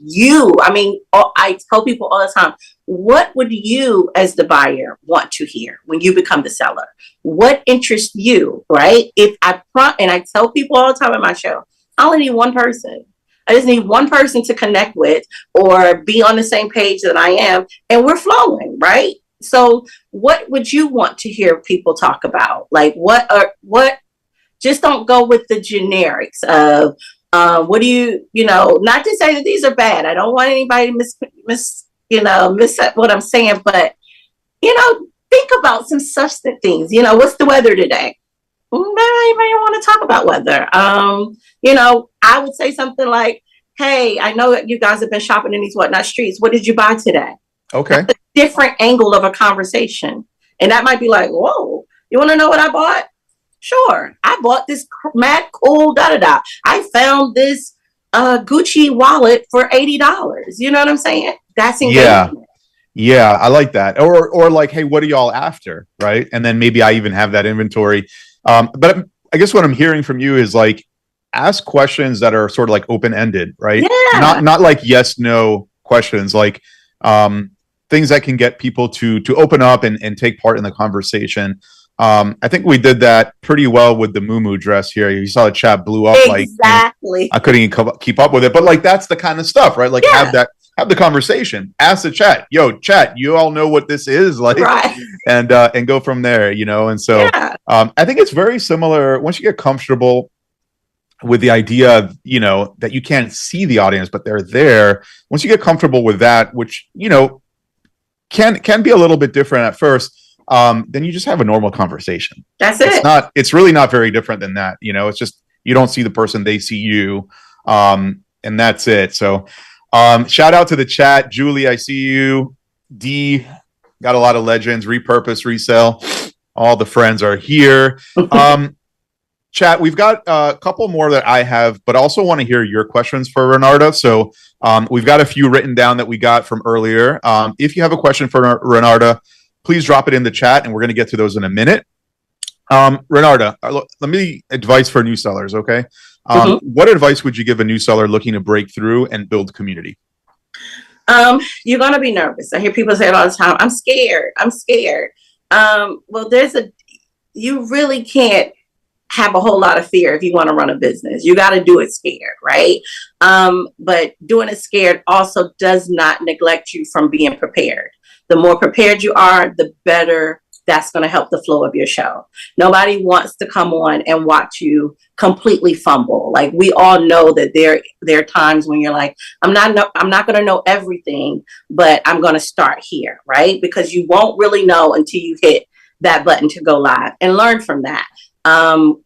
I tell people all the time, what would you as the buyer want to hear when you become the seller? What interests you, right? And I tell people all the time in my show, I only need one person. I just need one person to connect with or be on the same page that I am, and we're flowing, right? So what would you want to hear people talk about? Like what just don't go with the generics of what do you not to say that these are bad. I don't want anybody to miss what I'm saying, but think about some substantive things. What's the weather today? Anybody want to talk about weather? I would say something like, hey, I know that you guys have been shopping in these whatnot streets. What did you buy today? Okay. That's a different angle of a conversation. And that might be like, whoa, you want to know what I bought? Sure. I bought this mad cool da-da-da. I found this Gucci wallet for $80. You know what I'm saying? That's engagement. Yeah, I like that. Or like, hey, what are y'all after? Right. And then maybe I even have that inventory. But I guess what I'm hearing from you is like, ask questions that are sort of like open-ended, right? Yeah. Not like yes, no questions, like things that can get people to open up and take part in the conversation. I think we did that pretty well with the Moo dress here. You saw the chat blew up. Exactly. Like I couldn't even keep up with it, but like that's the kind of stuff, right? Like have the conversation, ask the chat, yo, chat, you all know what this is, like, right. and go from there, And so I think it's very similar once you get comfortable with the idea of, that you can't see the audience, but they're there. Once you get comfortable with that, which, can be a little bit different at first, then you just have a normal conversation. That's it. It's really not very different than that. It's just, you don't see the person, they see you. And that's it. So, shout out to the chat. Julie, I see you. D, got a lot of legends, repurpose, resell. All the friends are here. Chat, we've got a couple more that I have, but also want to hear your questions for Ranarda. So we've got a few written down that we got from earlier. If you have a question for Ranarda, please drop it in the chat, and we're going to get to those in a minute. Ranarda, let me advice for new sellers, okay? What advice would you give a new seller looking to break through and build community? You're going to be nervous. I hear people say it all the time. I'm scared. Well, you really can't have a whole lot of fear if you want to run a business. You got to do it scared, right? But doing it scared also does not neglect you from being prepared. The more prepared you are, the better that's going to help the flow of your show. Nobody wants to come on and watch you completely fumble. Like, we all know that there are times when you're like, I'm not going to know everything, but I'm going to start here, right? Because you won't really know until you hit that button to go live, and learn from that.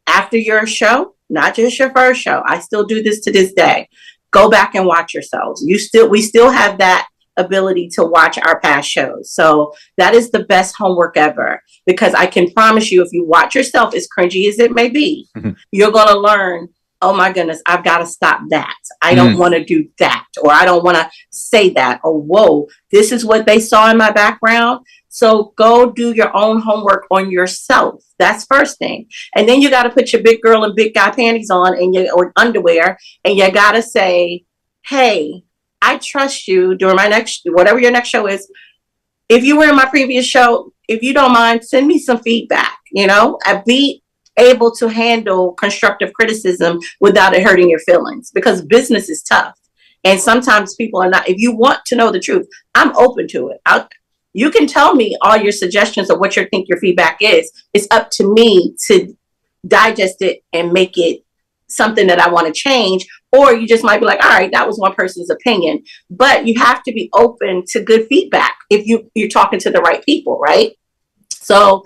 After your show, not just your first show, I still do this to this day. Go back and watch yourselves. We still have that ability to watch our past shows. So that is the best homework ever, because I can promise you, if you watch yourself, as cringy as it may be, you're going to learn, oh my goodness, I've got to stop that. I don't want to do that, or I don't want to say that, or whoa, this is what they saw in my background. So go do your own homework on yourself. That's first thing. And then you got to put your big girl and big guy panties on, and or underwear, and you got to say, hey, I trust you during my whatever your next show is. If you were in my previous show, if you don't mind, send me some feedback. I'd be able to handle constructive criticism without it hurting your feelings, because business is tough. And sometimes people are not. If you want to know the truth, I'm open to it. You can tell me all your suggestions of what you think your feedback is. It's up to me to digest it and make it something that I want to change. Or you just might be like, all right, that was one person's opinion. But you have to be open to good feedback if you're talking to the right people, right? So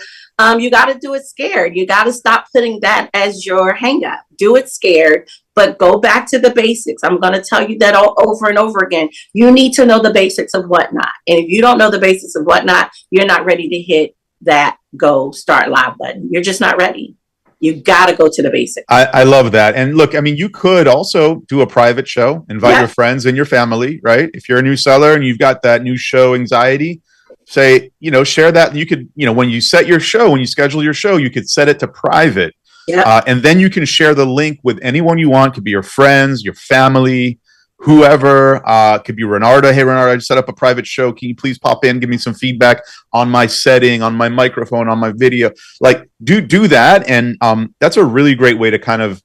you got to do it scared. You got to stop putting that as your hang up. Do it scared, but go back to the basics. I'm going to tell you that all over and over again. You need to know the basics of Whatnot. And if you don't know the basics of Whatnot, you're not ready to hit that go start live button. You're just not ready. You got to go to the basics. I love that. And look, I mean, you could also do a private show, invite your friends and your family, right? If you're a new seller and you've got that new show anxiety, say, share that. You could, when you set your show, when you schedule your show, you could set it to private. And then you can share the link with anyone you want. Could be your friends, your family, whoever. Could be Ranarda. Hey, Ranarda, I just set up a private show. Can you please pop in, give me some feedback on my setting, on my microphone, on my video? Like, do that. And that's a really great way to kind of,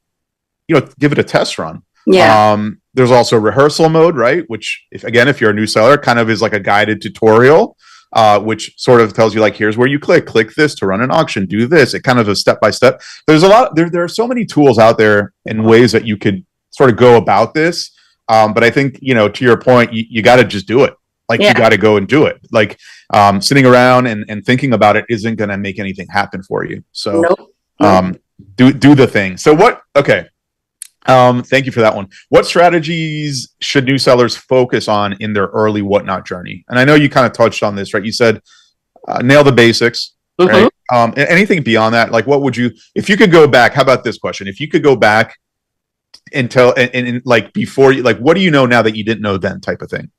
give it a test run. There's also rehearsal mode, right? Which, if you're a new seller, kind of is like a guided tutorial. Which sort of tells you, like, here's where you click this to run an auction, do this. It kind of a step-by-step. There's a lot, there are so many tools out there and ways that you could sort of go about this. But I think, to your point, you got to just do it. Like, you got to go and do it. Like, sitting around and thinking about it isn't going to make anything happen for you. So, do the thing. So okay. Thank you for that one. What strategies should new sellers focus on in their early whatnot journey? And I know you kind of touched on this, right? You said nail the basics, right? Anything beyond that, like what would you, if you could go back, how about this question? If you could go back and tell, and like before you, like, what do you know now that you didn't know then, type of thing?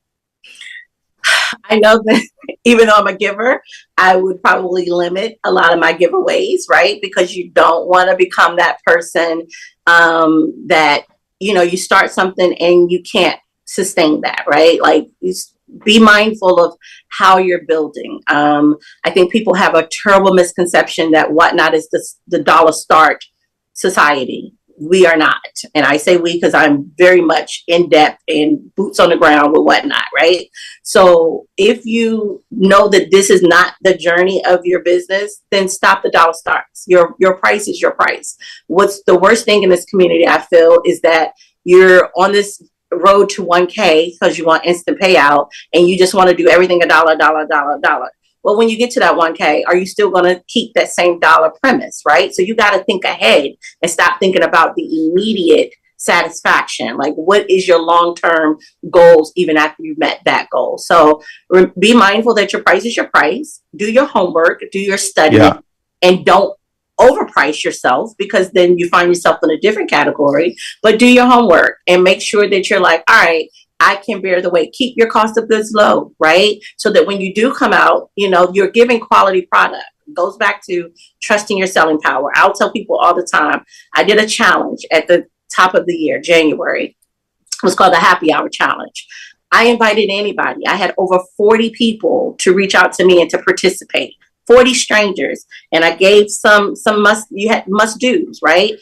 I know that even though I'm a giver, I would probably limit a lot of my giveaways, right? Because you don't want to become that person that, you know, you start something and you can't sustain that, right? Like, you be mindful of how you're building. I think people have a terrible misconception that Whatnot is the dollar start society. We are not. And I say we because I'm very much in depth and boots on the ground with Whatnot, right? So if you know that this is not the journey of your business, then stop the dollar starts. Your price is your price. What's the worst thing in this community, I feel, is that you're on this road to 1K because you want instant payout and you just want to do everything a dollar, dollar, dollar, dollar. Well, when you get to that 1K, are you still going to keep that same dollar premise, right? So you got to think ahead and stop thinking about the immediate satisfaction. Like, what is your long-term goals even after you've met that goal? So be mindful that your price is your price. Do your homework, do your study, and don't overprice yourself, because then you find yourself in a different category. But do your homework and make sure that you're like, all right, I can bear the weight. Keep your cost of goods low, right? So that when you do come out, you know, you're giving quality product. It goes back to trusting your selling power. I'll tell people all the time, I did a challenge at the top of the year, January. It was called the Happy Hour Challenge. I invited anybody. I had over 40 people to reach out to me and to participate. 40 strangers. And I gave some must do's, right?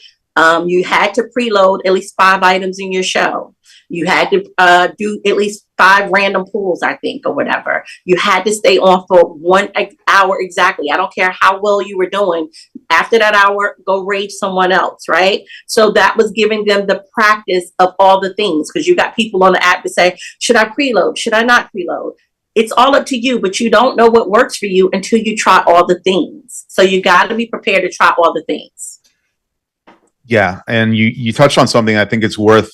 You had to preload at least 5 items in your show. You had to do at least 5 random pulls, I think, or whatever. You had to stay on for 1 hour exactly. I don't care how well you were doing. After that hour, go rage someone else, right? So that was giving them the practice of all the things, because you got people on the app that say, should I preload? Should I not preload? It's all up to you, but you don't know what works for you until you try all the things. So you got to be prepared to try all the things. Yeah, and you touched on something I think it's worth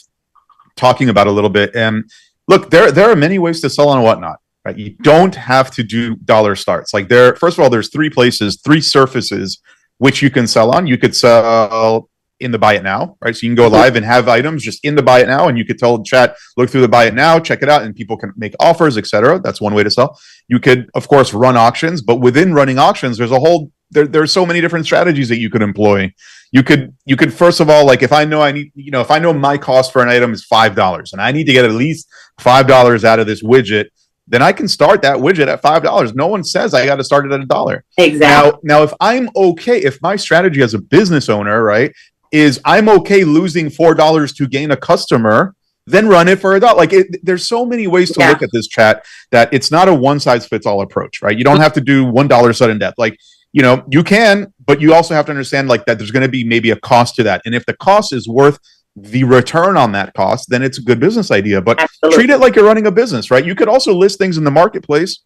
talking about a little bit. And look, there are many ways to sell on Whatnot, right? You don't have to do dollar starts. Like, first of all, there's 3 surfaces which you can sell on. You could sell in the buy it now, right? So you can go live and have items just in the buy it now, and you could tell the chat, look through the buy it now, check it out, and people can make offers, etc. That's one way to sell. You could, of course, run auctions, but within running auctions, there's so many different strategies that you could employ. You could first of all, like, if I know if I know my cost for an item is $5 and I need to get at least $5 out of this widget, then I can start that widget at $5. No one says I got to start it at $1. Exactly. Now, if my strategy as a business owner, right, is I'm okay losing $4 to gain a customer, then run it for $1. Like, there's so many ways to look at this, chat, that it's not a one size fits all approach, right? You don't have to do $1 sudden death. Like, you can, but you also have to understand, like, that there's going to be maybe a cost to that. And if the cost is worth the return on that cost, then it's a good business idea. But treat it like you're running a business, right? You could also list things in the marketplace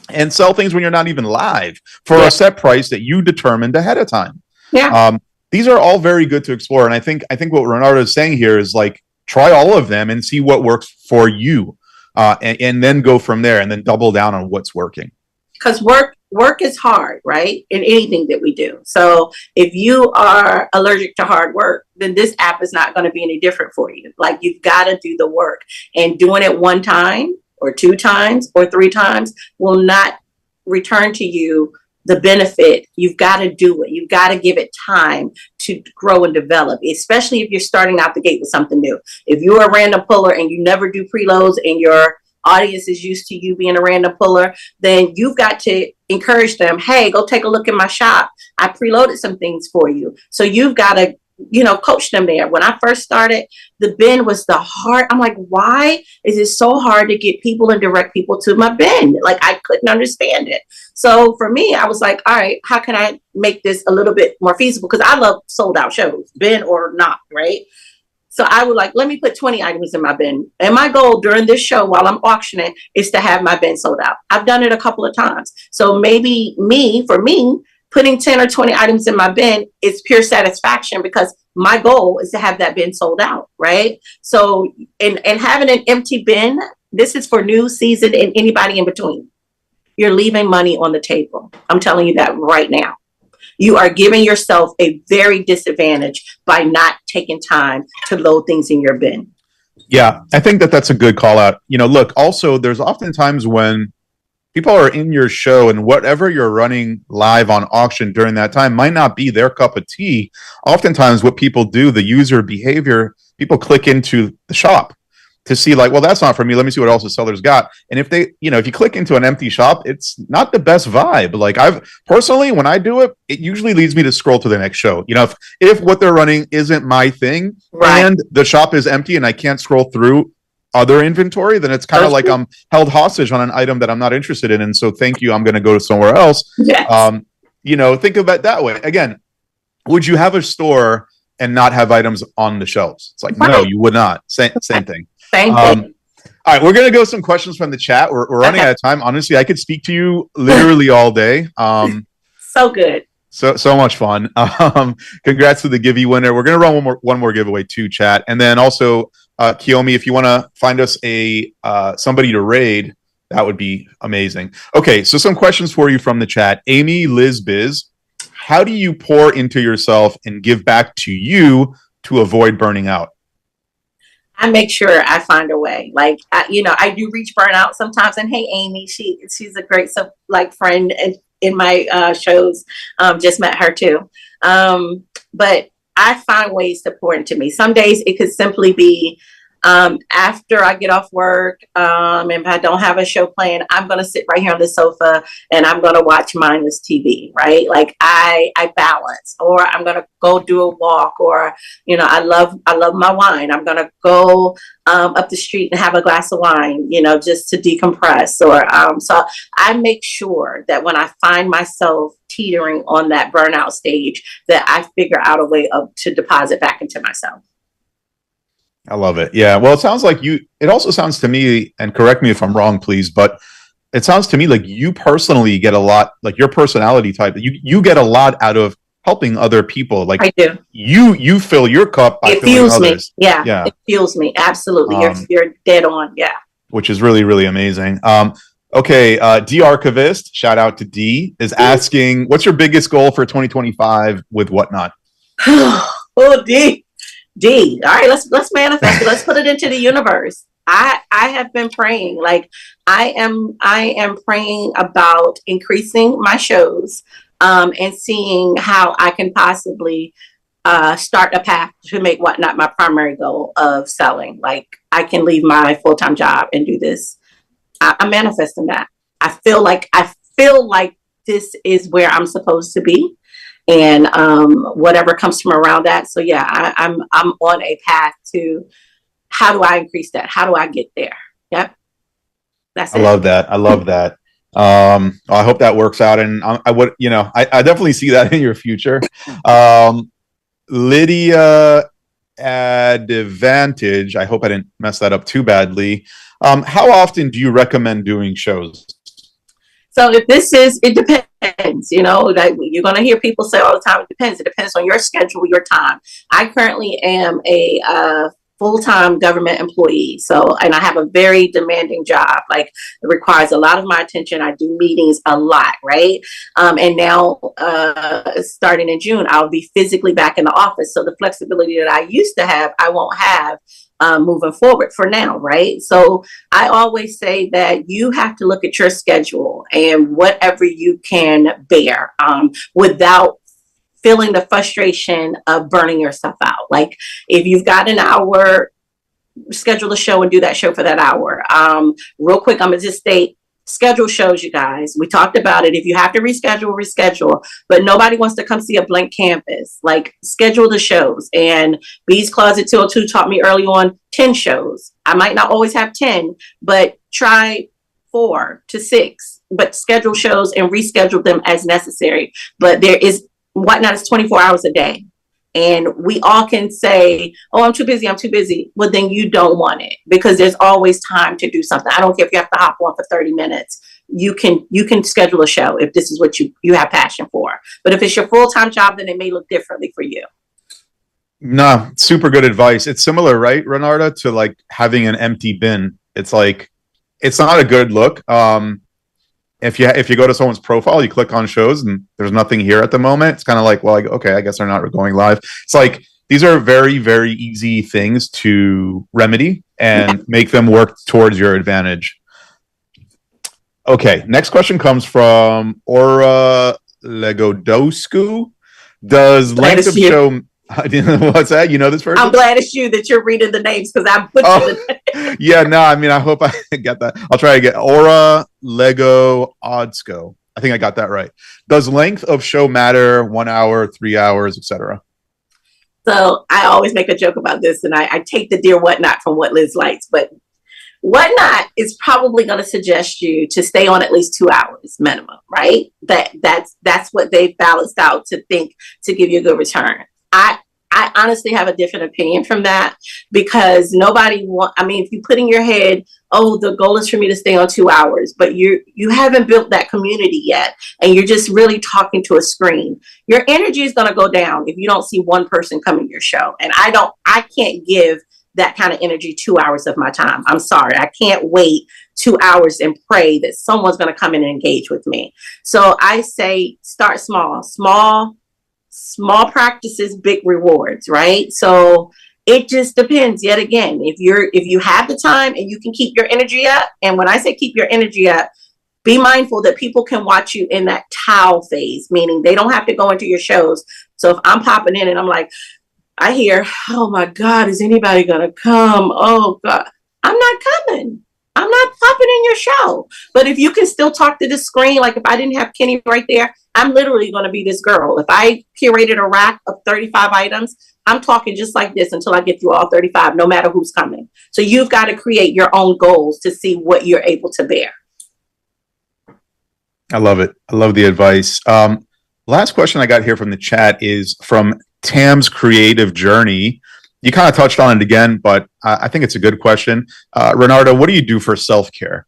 and sell things when you're not even live for a set price that you determined ahead of time. Yeah. These are all very good to explore. And I think what Ranarda is saying here is, like, try all of them and see what works for you, and then go from there and then double down on what's working. Because work is hard, right? In anything that we do. So if you are allergic to hard work, then this app is not going to be any different for you. Like, you've got to do the work, and doing it 1 time or 2 times or 3 times will not return to you the benefit. You've got to do it. You've got to give it time to grow and develop, especially if you're starting out the gate with something new. If you're a random puller and you never do preloads and your audience is used to you being a random puller, then you've got to encourage them. Hey, go take a look in my shop. I preloaded some things for you. So you've got to, coach them there. When I first started, the bin was I'm like, why is it so hard to get people and direct people to my bin? Like, I couldn't understand it. So for me, I was like, all right, how can I make this a little bit more feasible? Because I love sold out shows, bin or not, right? So I would let me put 20 items in my bin. And my goal during this show while I'm auctioning is to have my bin sold out. I've done it a couple of times. So maybe for me, putting 10 or 20 items in my bin is pure satisfaction because my goal is to have that bin sold out, right? So, and having an empty bin, this is for new, season, and anybody in between. You're leaving money on the table. I'm telling you that right now. You are giving yourself a very disadvantage by not taking time to load things in your bin. Yeah, I think that that's a good call out. Look, also, there's often times when people are in your show and whatever you're running live on auction during that time might not be their cup of tea. Oftentimes what people do, the user behavior, people click into the shop to see like, well, that's not for me. Let me see what else the seller's got. And if if you click into an empty shop, it's not the best vibe. Like I've personally, when I do it, it usually leads me to scroll to the next show. If what they're running isn't my thing, right, and the shop is empty and I can't scroll through other inventory, then it's kind of like I'm held hostage on an item that I'm not interested in. And so thank you, I'm going to go to somewhere else. Yes. Think of it that way. Again, would you have a store and not have items on the shelves? It's like, right. No, you would not. Same thing. Same thing. All right, we're going to go some questions from the chat. We're running out of time. Honestly, I could speak to you literally all day. So good. So much fun. Congrats to the giveaway winner. We're going to run one more giveaway too, chat. And then also, Kiyomi, if you want to find us somebody to raid, that would be amazing. Okay, so some questions for you from the chat. Amy Liz Biz, how do you pour into yourself and give back to you to avoid burning out? I make sure I find a way. Like, I do reach burnout sometimes. And hey, Amy, she's a great friend in my shows. Just met her too. But I find ways to pour into me. Some days it could simply be after I get off work, if I don't have a show planned, I'm going to sit right here on the sofa and I'm going to watch mindless TV, right? Like I balance, or I'm going to go do a walk, or, I love my wine. I'm going to go up the street and have a glass of wine, just to decompress. Or so I make sure that when I find myself teetering on that burnout stage, that I figure out a way to deposit back into myself. I love it. Yeah. Well, it sounds like it also sounds to me, and correct me if I'm wrong, please, but it sounds to me like you personally get a lot, like your personality type, you get a lot out of helping other people. Like I do. You fill your cup by it filling fuels others. Me. Yeah. It fuels me. Absolutely. You're dead on. Yeah. Which is really, really amazing. Okay. D Archivist, shout out to D, is asking, what's your biggest goal for 2025 with Whatnot? Oh, D. All right, let's manifest it. Let's put it into the universe. I have been praying. Like I am praying about increasing my shows, and seeing how I can possibly start a path to make Whatnot my primary goal of selling. Like I can leave my full-time job and do this. I'm manifesting that. I feel like this is where I'm supposed to be. And whatever comes from around that. So yeah, I'm on a path to how do I increase that? How do I get there? Yep. That's it. I love that. I hope that works out. And I definitely see that in your future. Lydia Advantage, I hope I didn't mess that up too badly. How often do you recommend doing shows? So it depends, that you're going to hear people say all the time, it depends. It depends on your schedule, your time. I currently am a full-time government employee. And I have a very demanding job. Like it requires a lot of my attention. I do meetings a lot, right? And now starting in June, I'll be physically back in the office. So the flexibility that I used to have, I won't have moving forward for now, right? So I always say that you have to look at your schedule and whatever you can bear without feeling the frustration of burning yourself out. Like if you've got an hour, schedule a show and do that show for that hour. Real quick, I'm gonna just state, schedule shows, you guys. We talked about it. If you have to reschedule, but nobody wants to come see a blank canvas. Like schedule the shows. And Bee's Closet 202 taught me early on 10 shows. I might not always have 10, but try 4 to 6, but schedule shows and reschedule them as necessary. But Whatnot is 24 hours a day. And we all can say, oh, I'm too busy. Well, then you don't want it because there's always time to do something. I don't care if you have to hop on for 30 minutes. you can schedule a show if this is what you have passion for. But if it's your full-time job, then it may look differently for you. No, super good advice. It's similar, right, Ranarda, to like having an empty bin. It's like it's not a good look. If you go to someone's profile, you click on shows and there's nothing here at the moment. It's kind of like, well, like, okay, I guess they're not going live. It's like these are very, very easy things to remedy and make them work towards your advantage. Okay, next question comes from Aura Legodoscu. Does length of show... What's that? You know this person? I'm glad it's you that you're reading the names because I butchered it. Yeah, no, I mean, I hope I get that. I'll try again. Aura Lego Odsko. I think I got that right. Does length of show matter? 1 hour, 3 hours, etc.? So I always make a joke about this, and I take the dear Whatnot from What Liz Likes, but Whatnot is probably going to suggest you to stay on at least 2 hours minimum, right? That's what they've balanced out to think to give you a good return. I honestly have a different opinion from that because if you put in your head, oh, the goal is for me to stay on 2 hours, but you haven't built that community yet, and you're just really talking to a screen, your energy is going to go down if you don't see one person come to your show. And I can't give that kind of energy 2 hours of my time. I'm sorry. I can't wait 2 hours and pray that someone's going to come in and engage with me. So I say start small practices, big rewards, right? So it just depends. Yet again, if you have the time and you can keep your energy up, and when I say keep your energy up, be mindful that people can watch you in that towel phase, meaning they don't have to go into your shows. So if I'm popping in and I'm like, I hear, oh my God, is anybody gonna come? Oh God, I'm not coming. I'm not popping in your show. But if you can still talk to the screen, like if I didn't have Kenny right there, I'm literally going to be this girl. If I curated a rack of 35 items, I'm talking just like this until I get through all 35, no matter who's coming. So you've got to create your own goals to see what you're able to bear. I love it. I love the advice. Last question I got here from the chat is from Tam's Creative Journey. You kind of touched on it again, but I think it's a good question. Ranarda, what do you do for self-care?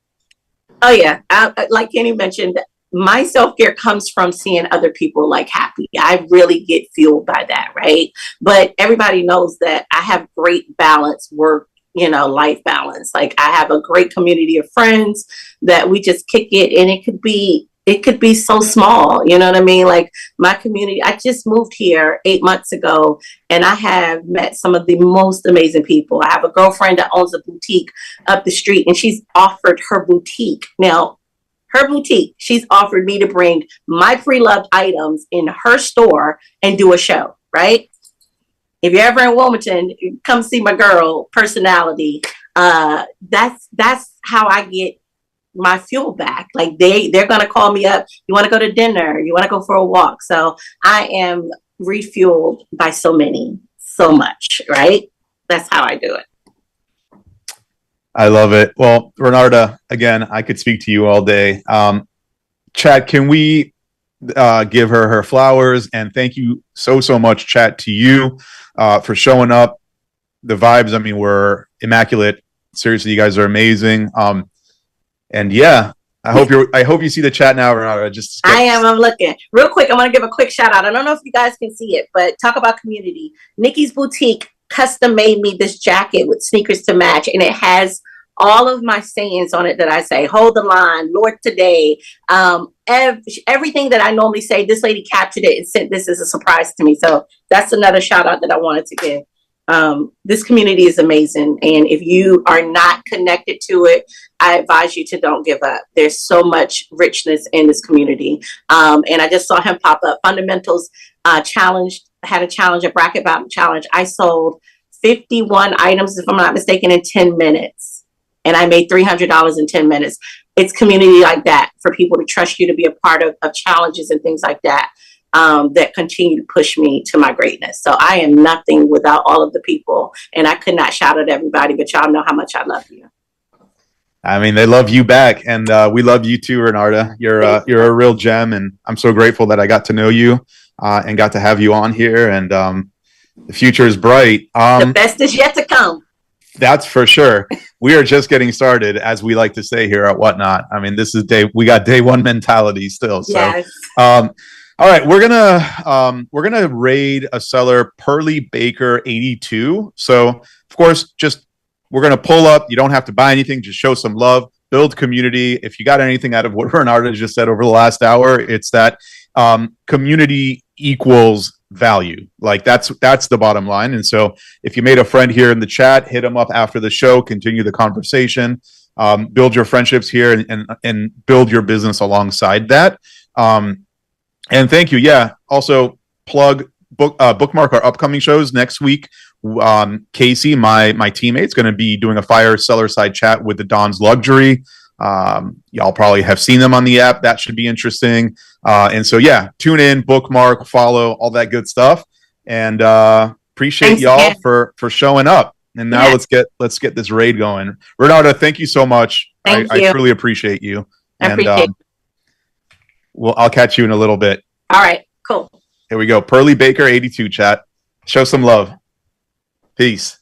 Oh, yeah. Like Kenny mentioned, my self-care comes from seeing other people like happy. I really get fueled by that, right? But everybody knows that I have great balance, work, life balance. Like I have a great community of friends that we just kick it, and it could be so small, you know what I mean? Like my community, I just moved here 8 months ago, and I have met some of the most amazing people. I have a girlfriend that owns a boutique up the street, and she's offered her boutique. Now, her boutique, she's offered me to bring my pre-loved items in her store and do a show, right? If you're ever in Wilmington, come see my girl personality. That's how I get my fuel back. Like they're going to call me up. You want to go to dinner? You want to go for a walk? So I am refueled by so much, right? That's how I do it. I love it. Well, Ranarda, again, I could speak to you all day. Chat, can we give her flowers? And thank you so much, chat, to you for showing up. The vibes, I mean, were immaculate. Seriously, you guys are amazing. And yeah, I hope you see the chat now, Ranarda. I'm looking real quick. I want to give a quick shout out. I don't know if you guys can see it, but talk about community. Nikki's Boutique custom made me this jacket with sneakers to match, and it has all of my sayings on it that I say. Hold the line, Lord today, everything that I normally say. This lady captured it and sent this as a surprise to me. So that's another shout out that I wanted to give. This community is amazing, and if you are not connected to it, I advise you to don't give up. There's so much richness in this community. And I just saw him pop up. Fundamentals challenge, had a challenge, a bracket battle challenge. I sold 51 items, if I'm not mistaken, in 10 minutes. And I made $300 in 10 minutes. It's community like that for people to trust you to be a part of challenges and things like that. That continue to push me to my greatness. So I am nothing without all of the people. And I could not shout at everybody, but y'all know how much I love you. I mean, they love you back, and we love you too, Ranarda. You're a real gem, and I'm so grateful that I got to know you and got to have you on here. And the future is bright. The best is yet to come. That's for sure. We are just getting started, as we like to say here at Whatnot. I mean, we got day one mentality still. So, Yes. all right, we're gonna raid a seller, Pearly Baker 82. So, of course, just we're gonna pull up. You don't have to buy anything. Just show some love, build community. If you got anything out of what Ranarda just said over the last hour, it's that community equals value. Like that's the bottom line. And so if you made a friend here in the chat, hit them up after the show, continue the conversation, build your friendships here, and build your business alongside that. And thank you. Yeah. Also bookmark our upcoming shows next week. Casey, my teammate's going to be doing a fire seller side chat with the Don's Luxury. Y'all probably have seen them on the app. That should be interesting. And so, yeah, tune in, bookmark, follow, all that good stuff. And appreciate Thanks y'all again. for showing up. And now let's get this raid going. Renata, thank you so much. Thank I you. truly appreciate you. I And appreciate I'll catch you in a little bit. All right, cool. Here we go. Pearly Baker 82 chat. Show some love. Peace.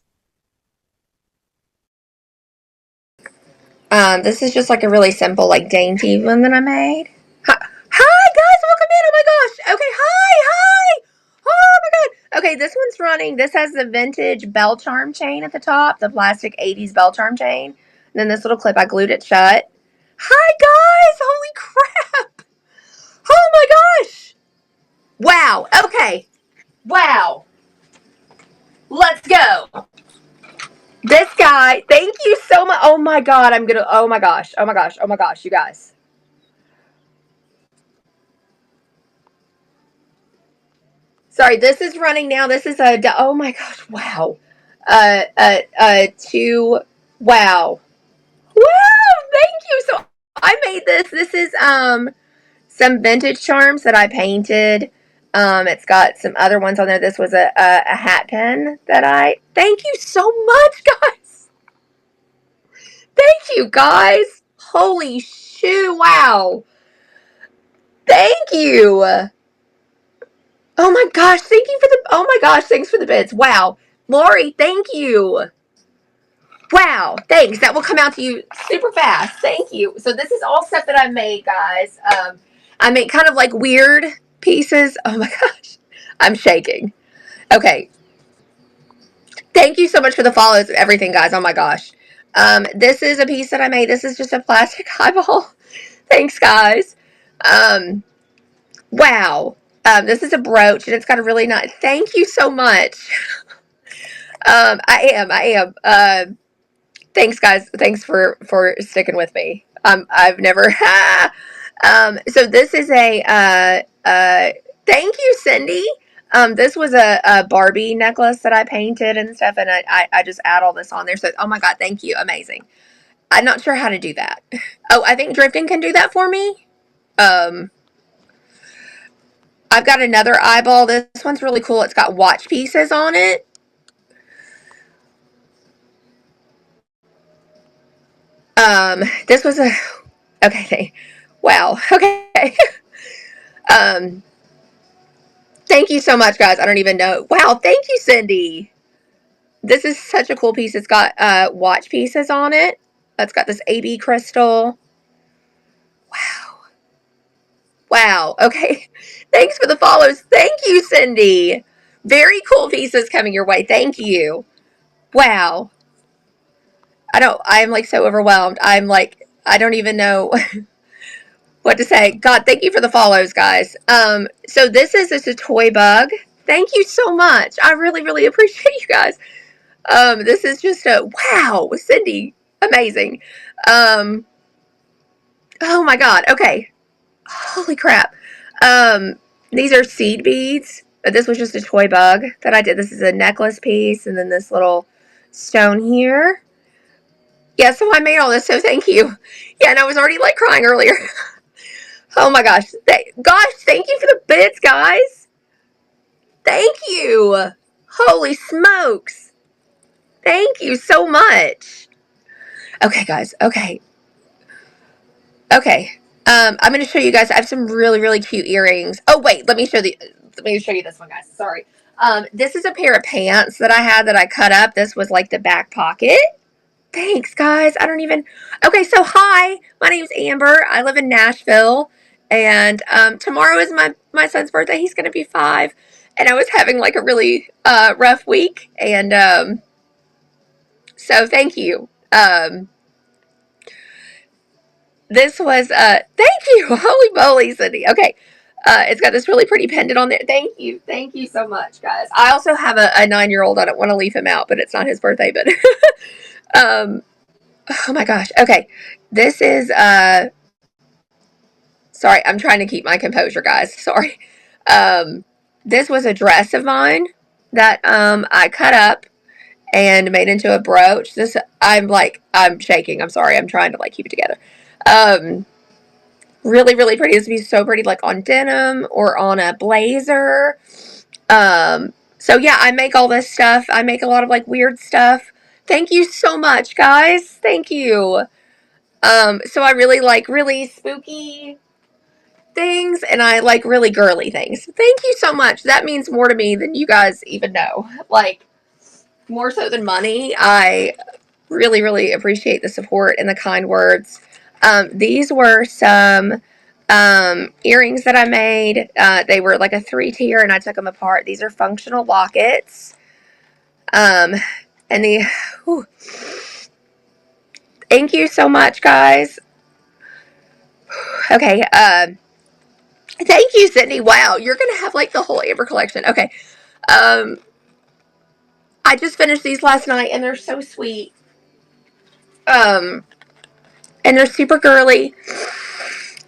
This is just like a really simple, like dainty one that I made. Hi guys, welcome in. Oh my gosh. Okay, hi. Oh my god. Okay, this one's running. This has the vintage bell charm chain at the top, the plastic 80s bell charm chain. And then this little clip, I glued it shut. Hi guys, holy crap. Oh my gosh. Wow. Okay. Wow. Let's go. This guy, thank you so much. Oh my god, oh my gosh, you guys. Sorry, this is running now. This is oh my gosh, wow. Wow. Wow, thank you. So I made this. This is some vintage charms that I painted. It's got some other ones on there. This was a hat pin that thank you so much, guys. Thank you, guys. Holy shoo, wow. Thank you. Oh my gosh, oh my gosh, thanks for the bits. Wow. Lori, thank you. Wow, thanks. That will come out to you super fast. Thank you. So this is all stuff that I made, guys. I make kind of like weird pieces. Oh my gosh. I'm shaking. Okay. Thank you so much for the follows, everything, guys. Oh my gosh. This is a piece that I made. This is just a plastic eyeball. Thanks, guys. Wow. This is a brooch, and it's got a really nice. Thank you so much. I am. Thanks, guys. Thanks for sticking with me. I've never. So this is thank you, Cindy. This was a Barbie necklace that I painted and stuff, and I just add all this on there. So, oh my god, thank you, amazing. I'm not sure how to do that. Oh, I think Drifting can do that for me. I've got another eyeball. This one's really cool. It's got watch pieces on it. This was okay. Wow. Okay. Thank you so much, guys. I don't even know. Wow. Thank you, Cindy. This is such a cool piece. It's got watch pieces on it. It's got this AB crystal. Wow. Wow. Okay. Thanks for the follows. Thank you, Cindy. Very cool pieces coming your way. Thank you. Wow. I'm like so overwhelmed. I don't even know what to say. God, thank you for the follows, guys. So this is just a toy bug. Thank you so much. I really, really appreciate you guys. This is just a wow, Cindy, amazing. Oh my god. Okay. Holy crap. These are seed beads. This was just a toy bug that I did. This is a necklace piece, and then this little stone here. Yeah, so I made all this, so thank you. Yeah, and I was already like crying earlier. Oh my gosh. Thank you for the bits, guys. Thank you. Holy smokes. Thank you so much. Okay, guys. Okay. I'm going to show you guys. I have some really, really cute earrings. Oh, wait. Let me show you this one, guys. Sorry. This is a pair of pants that I had that I cut up. This was like the back pocket. Thanks, guys. I don't even. Okay, so hi. My name's Amber. I live in Nashville, and tomorrow is my son's birthday. He's going to be 5, and I was having like a really rough week, and so thank you. This was thank you. Holy moly, Cindy. Okay. It's got this really pretty pendant on there. Thank you. Thank you so much, guys. I also have a 9-year-old. I don't want to leave him out, but it's not his birthday, but um oh my gosh. Okay. This is sorry, I'm trying to keep my composure, guys. Sorry. Um this was a dress of mine that I cut up and made into a brooch. This I'm shaking. I'm sorry. I'm trying to like keep it together. Um really really pretty. This would be so pretty like on denim or on a blazer. So yeah, I make all this stuff. I make a lot of like weird stuff. Thank you so much, guys. Thank you. So I really like really spooky things and I like really girly things. Thank you so much. That means more to me than you guys even know. Like more so than money. I really, really appreciate the support and the kind words. These were some earrings that I made. They were like a 3-tier and I took them apart. These are functional lockets. And the, whew. Thank you so much, guys. Okay. Thank you, Sydney. Wow, you're gonna have like the whole Amber collection. Okay. Um, I just finished these last night, and they're so sweet. Um, and they're super girly.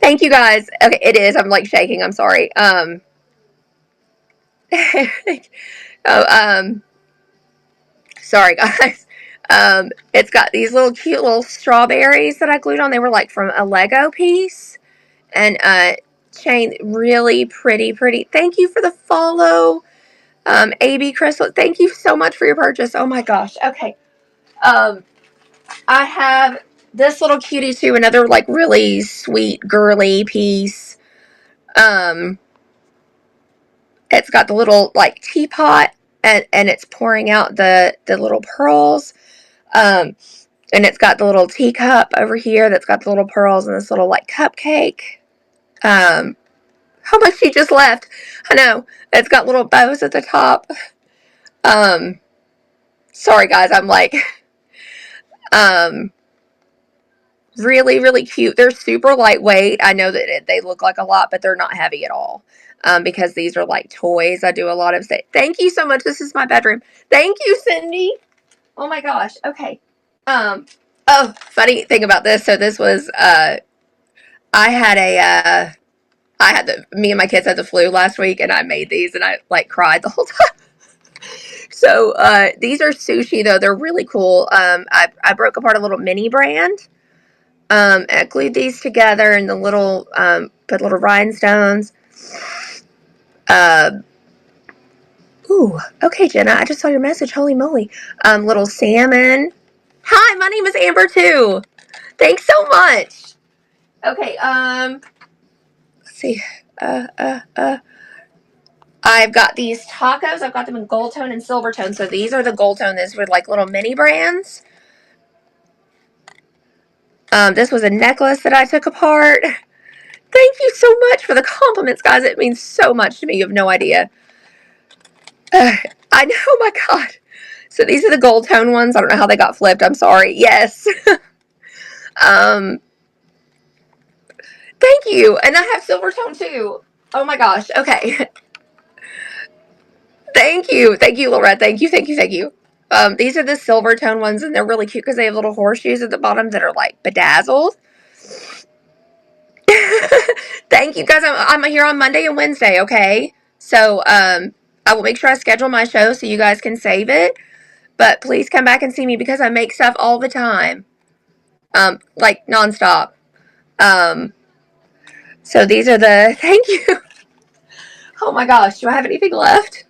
Thank you, guys. Okay, it is. I'm like shaking. I'm sorry. Oh, sorry, guys. It's got these little cute little strawberries that I glued on. They were like from a Lego piece. And chain, really pretty, pretty. Thank you for the follow, AB Crystal. Thank you so much for your purchase. Oh my gosh. Okay. I have this little cutie too. Another like really sweet girly piece. Um, it's got the little like teapot, and it's pouring out the little pearls. Um, and it's got the little teacup over here that's got the little pearls and this little like cupcake. How much she just left? I know. It's got little bows at the top. Um, sorry guys, I'm like, um, really, really cute. They're super lightweight. I know that they look like a lot, but they're not heavy at all. Because these are like toys. I do a lot of thank you so much. This is my bedroom. Thank you, Cindy. Oh my gosh. Okay. Um, oh, funny thing about this. So this was, I had me and my kids had the flu last week and I made these and I like cried the whole time. So these are sushi though. They're really cool. I broke apart a little mini brand. I glued these together and the little put little rhinestones. Uh, ooh, okay, Jenna. I just saw your message. Holy moly. Little salmon. Hi, my name is Amber too. Thanks so much. Okay. Let's see. I've got these tacos. I've got them in gold tone and silver tone. So these are the gold tone. These were like little mini brands. This was a necklace that I took apart. Thank you so much for the compliments, guys. It means so much to me. You have no idea. I know, oh my God. So these are the gold tone ones. I don't know how they got flipped. I'm sorry. Yes. um, Thank you. And I have silver tone too. Oh my gosh. Okay. Thank you. Thank you, Lorette. Thank you. Thank you. Thank you. These are the silver tone ones, and they're really cute because they have little horseshoes at the bottom that are like bedazzled. Thank you guys. I'm here on Monday and Wednesday. Okay, so I will make sure I schedule my show so you guys can save it. But please come back and see me because I make stuff all the time, like nonstop. Um, so these are the thank you. Oh my gosh, do I have anything left?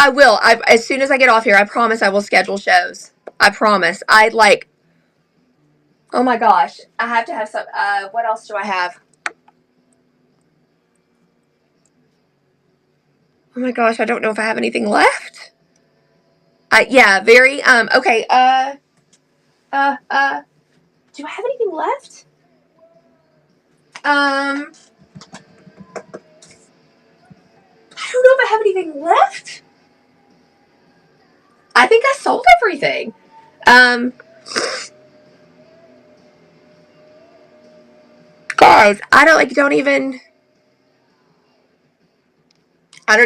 I will. As soon as I get off here, I promise I will schedule shows. I promise. I like. Oh my gosh, I have to have some. What else do I have? Oh my gosh, I don't know if I have anything left. Yeah, very, okay, do I have anything left? I don't know if I have anything left. I think I sold everything. Guys, I don't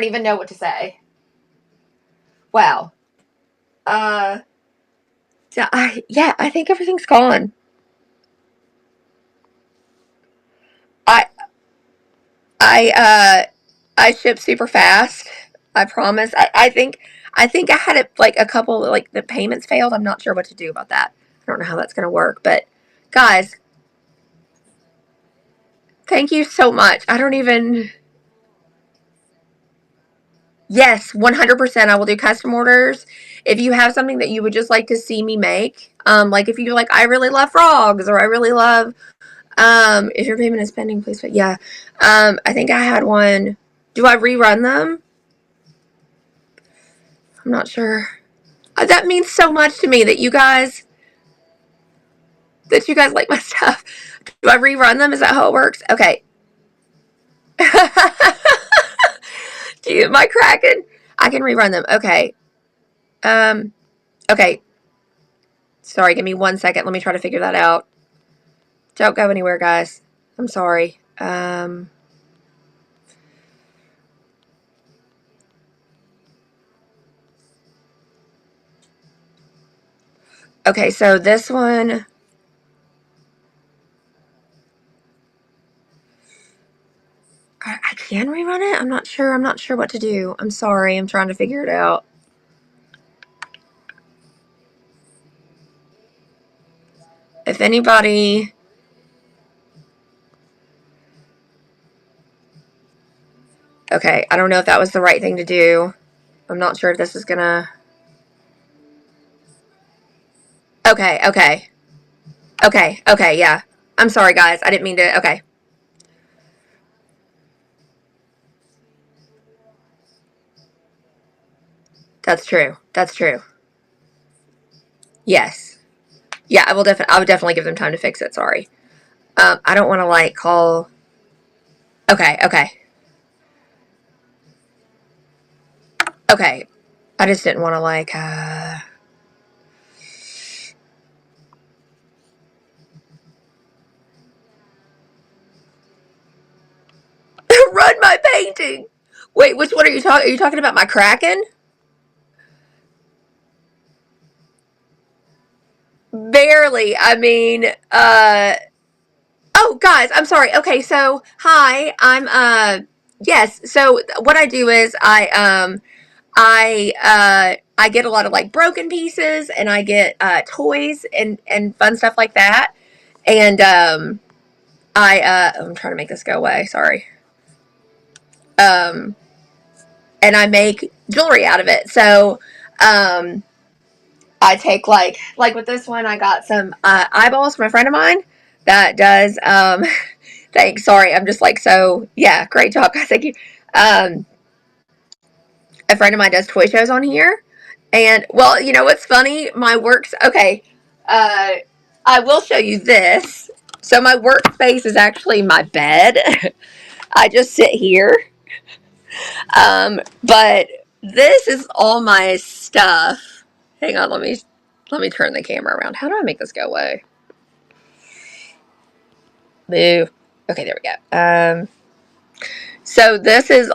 even know what to say. Wow. Yeah, I think everything's gone. I, I ship super fast. I promise. I think I had it like a couple, like the payments failed. I'm not sure what to do about that. I don't know how that's going to work, but guys, thank you so much. I don't even, yes, 100%. I will do custom orders. If you have something that you would just like to see me make, like if you're like, I really love frogs or I really love, if your payment is pending, please pay. Yeah. I think I had one. Do I rerun them? I'm not sure. That means so much to me that you guys like my stuff. Do I rerun them? Is that how it works? Okay. Dude, my Kraken. I can rerun them. Okay. Okay. Sorry, give me 1 second. Let me try to figure that out. Don't go anywhere, guys. I'm sorry. Okay, so this one. I can rerun it? I'm not sure. I'm not sure what to do. I'm sorry. I'm trying to figure it out. If anybody. Okay, I don't know if that was the right thing to do. I'm not sure if this is gonna. Okay, okay. Okay, okay, yeah. I'm sorry, guys. I didn't mean to. Okay. That's true. That's true. Yes. Yeah, I would definitely give them time to fix it. Sorry. I don't want to like call. Okay, okay. Okay. I just didn't want to like run my painting. Wait, which one are you talking? Are you talking about my Kraken? Barely. I mean, oh, guys, I'm sorry. Okay, so hi, I'm yes. So what I do is I get a lot of like broken pieces and I get toys and fun stuff like that. And I'm trying to make this go away. Sorry. Um, and I make jewelry out of it. So um, I take like with this one, I got some eyeballs from a friend of mine that does. Thanks. Sorry, I'm just like so. Yeah, great talk. Thank you. Um, a friend of mine does toy shows on here, and well, you know what's funny? My works. Okay, uh, I will show you this. So my workspace is actually my bed. I just sit here. But this is all my stuff. Hang on, let me turn the camera around. How do I make this go away? Boo. Okay, there we go. So this is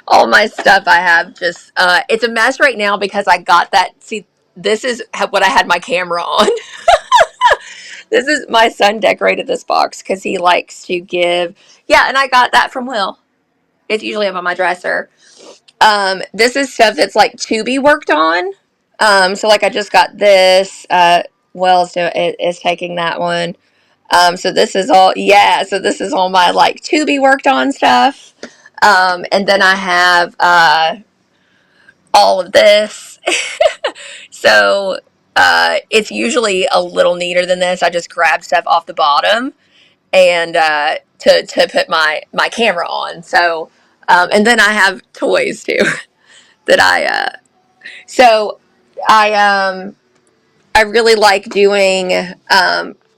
all my stuff I have. Just it's a mess right now because I got that. See, this is what I had my camera on. This is my son decorated this box because he likes to give. Yeah, and I got that from Will. It's usually up on my dresser. This is stuff that's like to be worked on. So like I just got this. Wells is taking that one. So this is all, yeah. So this is all my like to be worked on stuff. And then I have all of this. So it's usually a little neater than this. I just grab stuff off the bottom and to put my camera on. So And then I have toys too that so I really like doing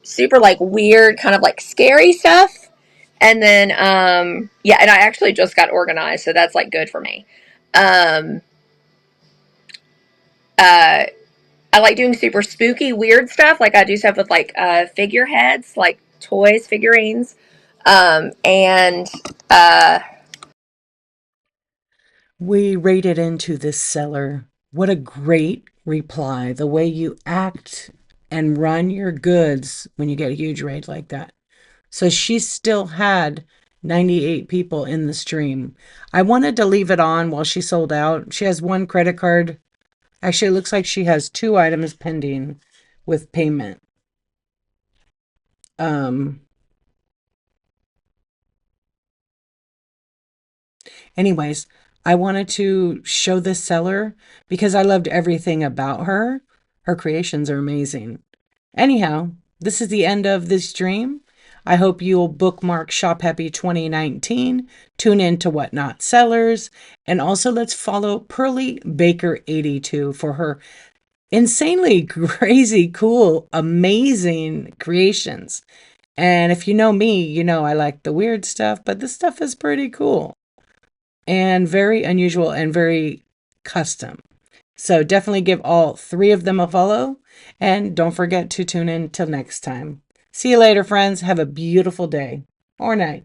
super like weird kind of like scary stuff. And then yeah, and I actually just got organized, so that's like good for me. Um uh I like doing super spooky weird stuff. Like I do stuff with like figureheads, like toys, figurines. And We rated into this seller. What a great reply. The way you act and run your goods when you get a huge rate like that. So she still had 98 people in the stream. I wanted to leave it on while she sold out. She has one credit card. Actually, it looks like she has 2 items pending with payment. Anyways, I wanted to show this seller because I loved everything about her. Her creations are amazing. Anyhow, this is the end of this stream. I hope you'll bookmark Shop Happy 2019, tune in to Whatnot Sellers, and also let's follow Pearly Baker 82 for her insanely crazy, cool, amazing creations. And if you know me, you know I like the weird stuff, but this stuff is pretty cool and very unusual and very custom. So definitely give all 3 of them a follow. And don't forget to tune in till next time. See you later, friends. Have a beautiful day or night.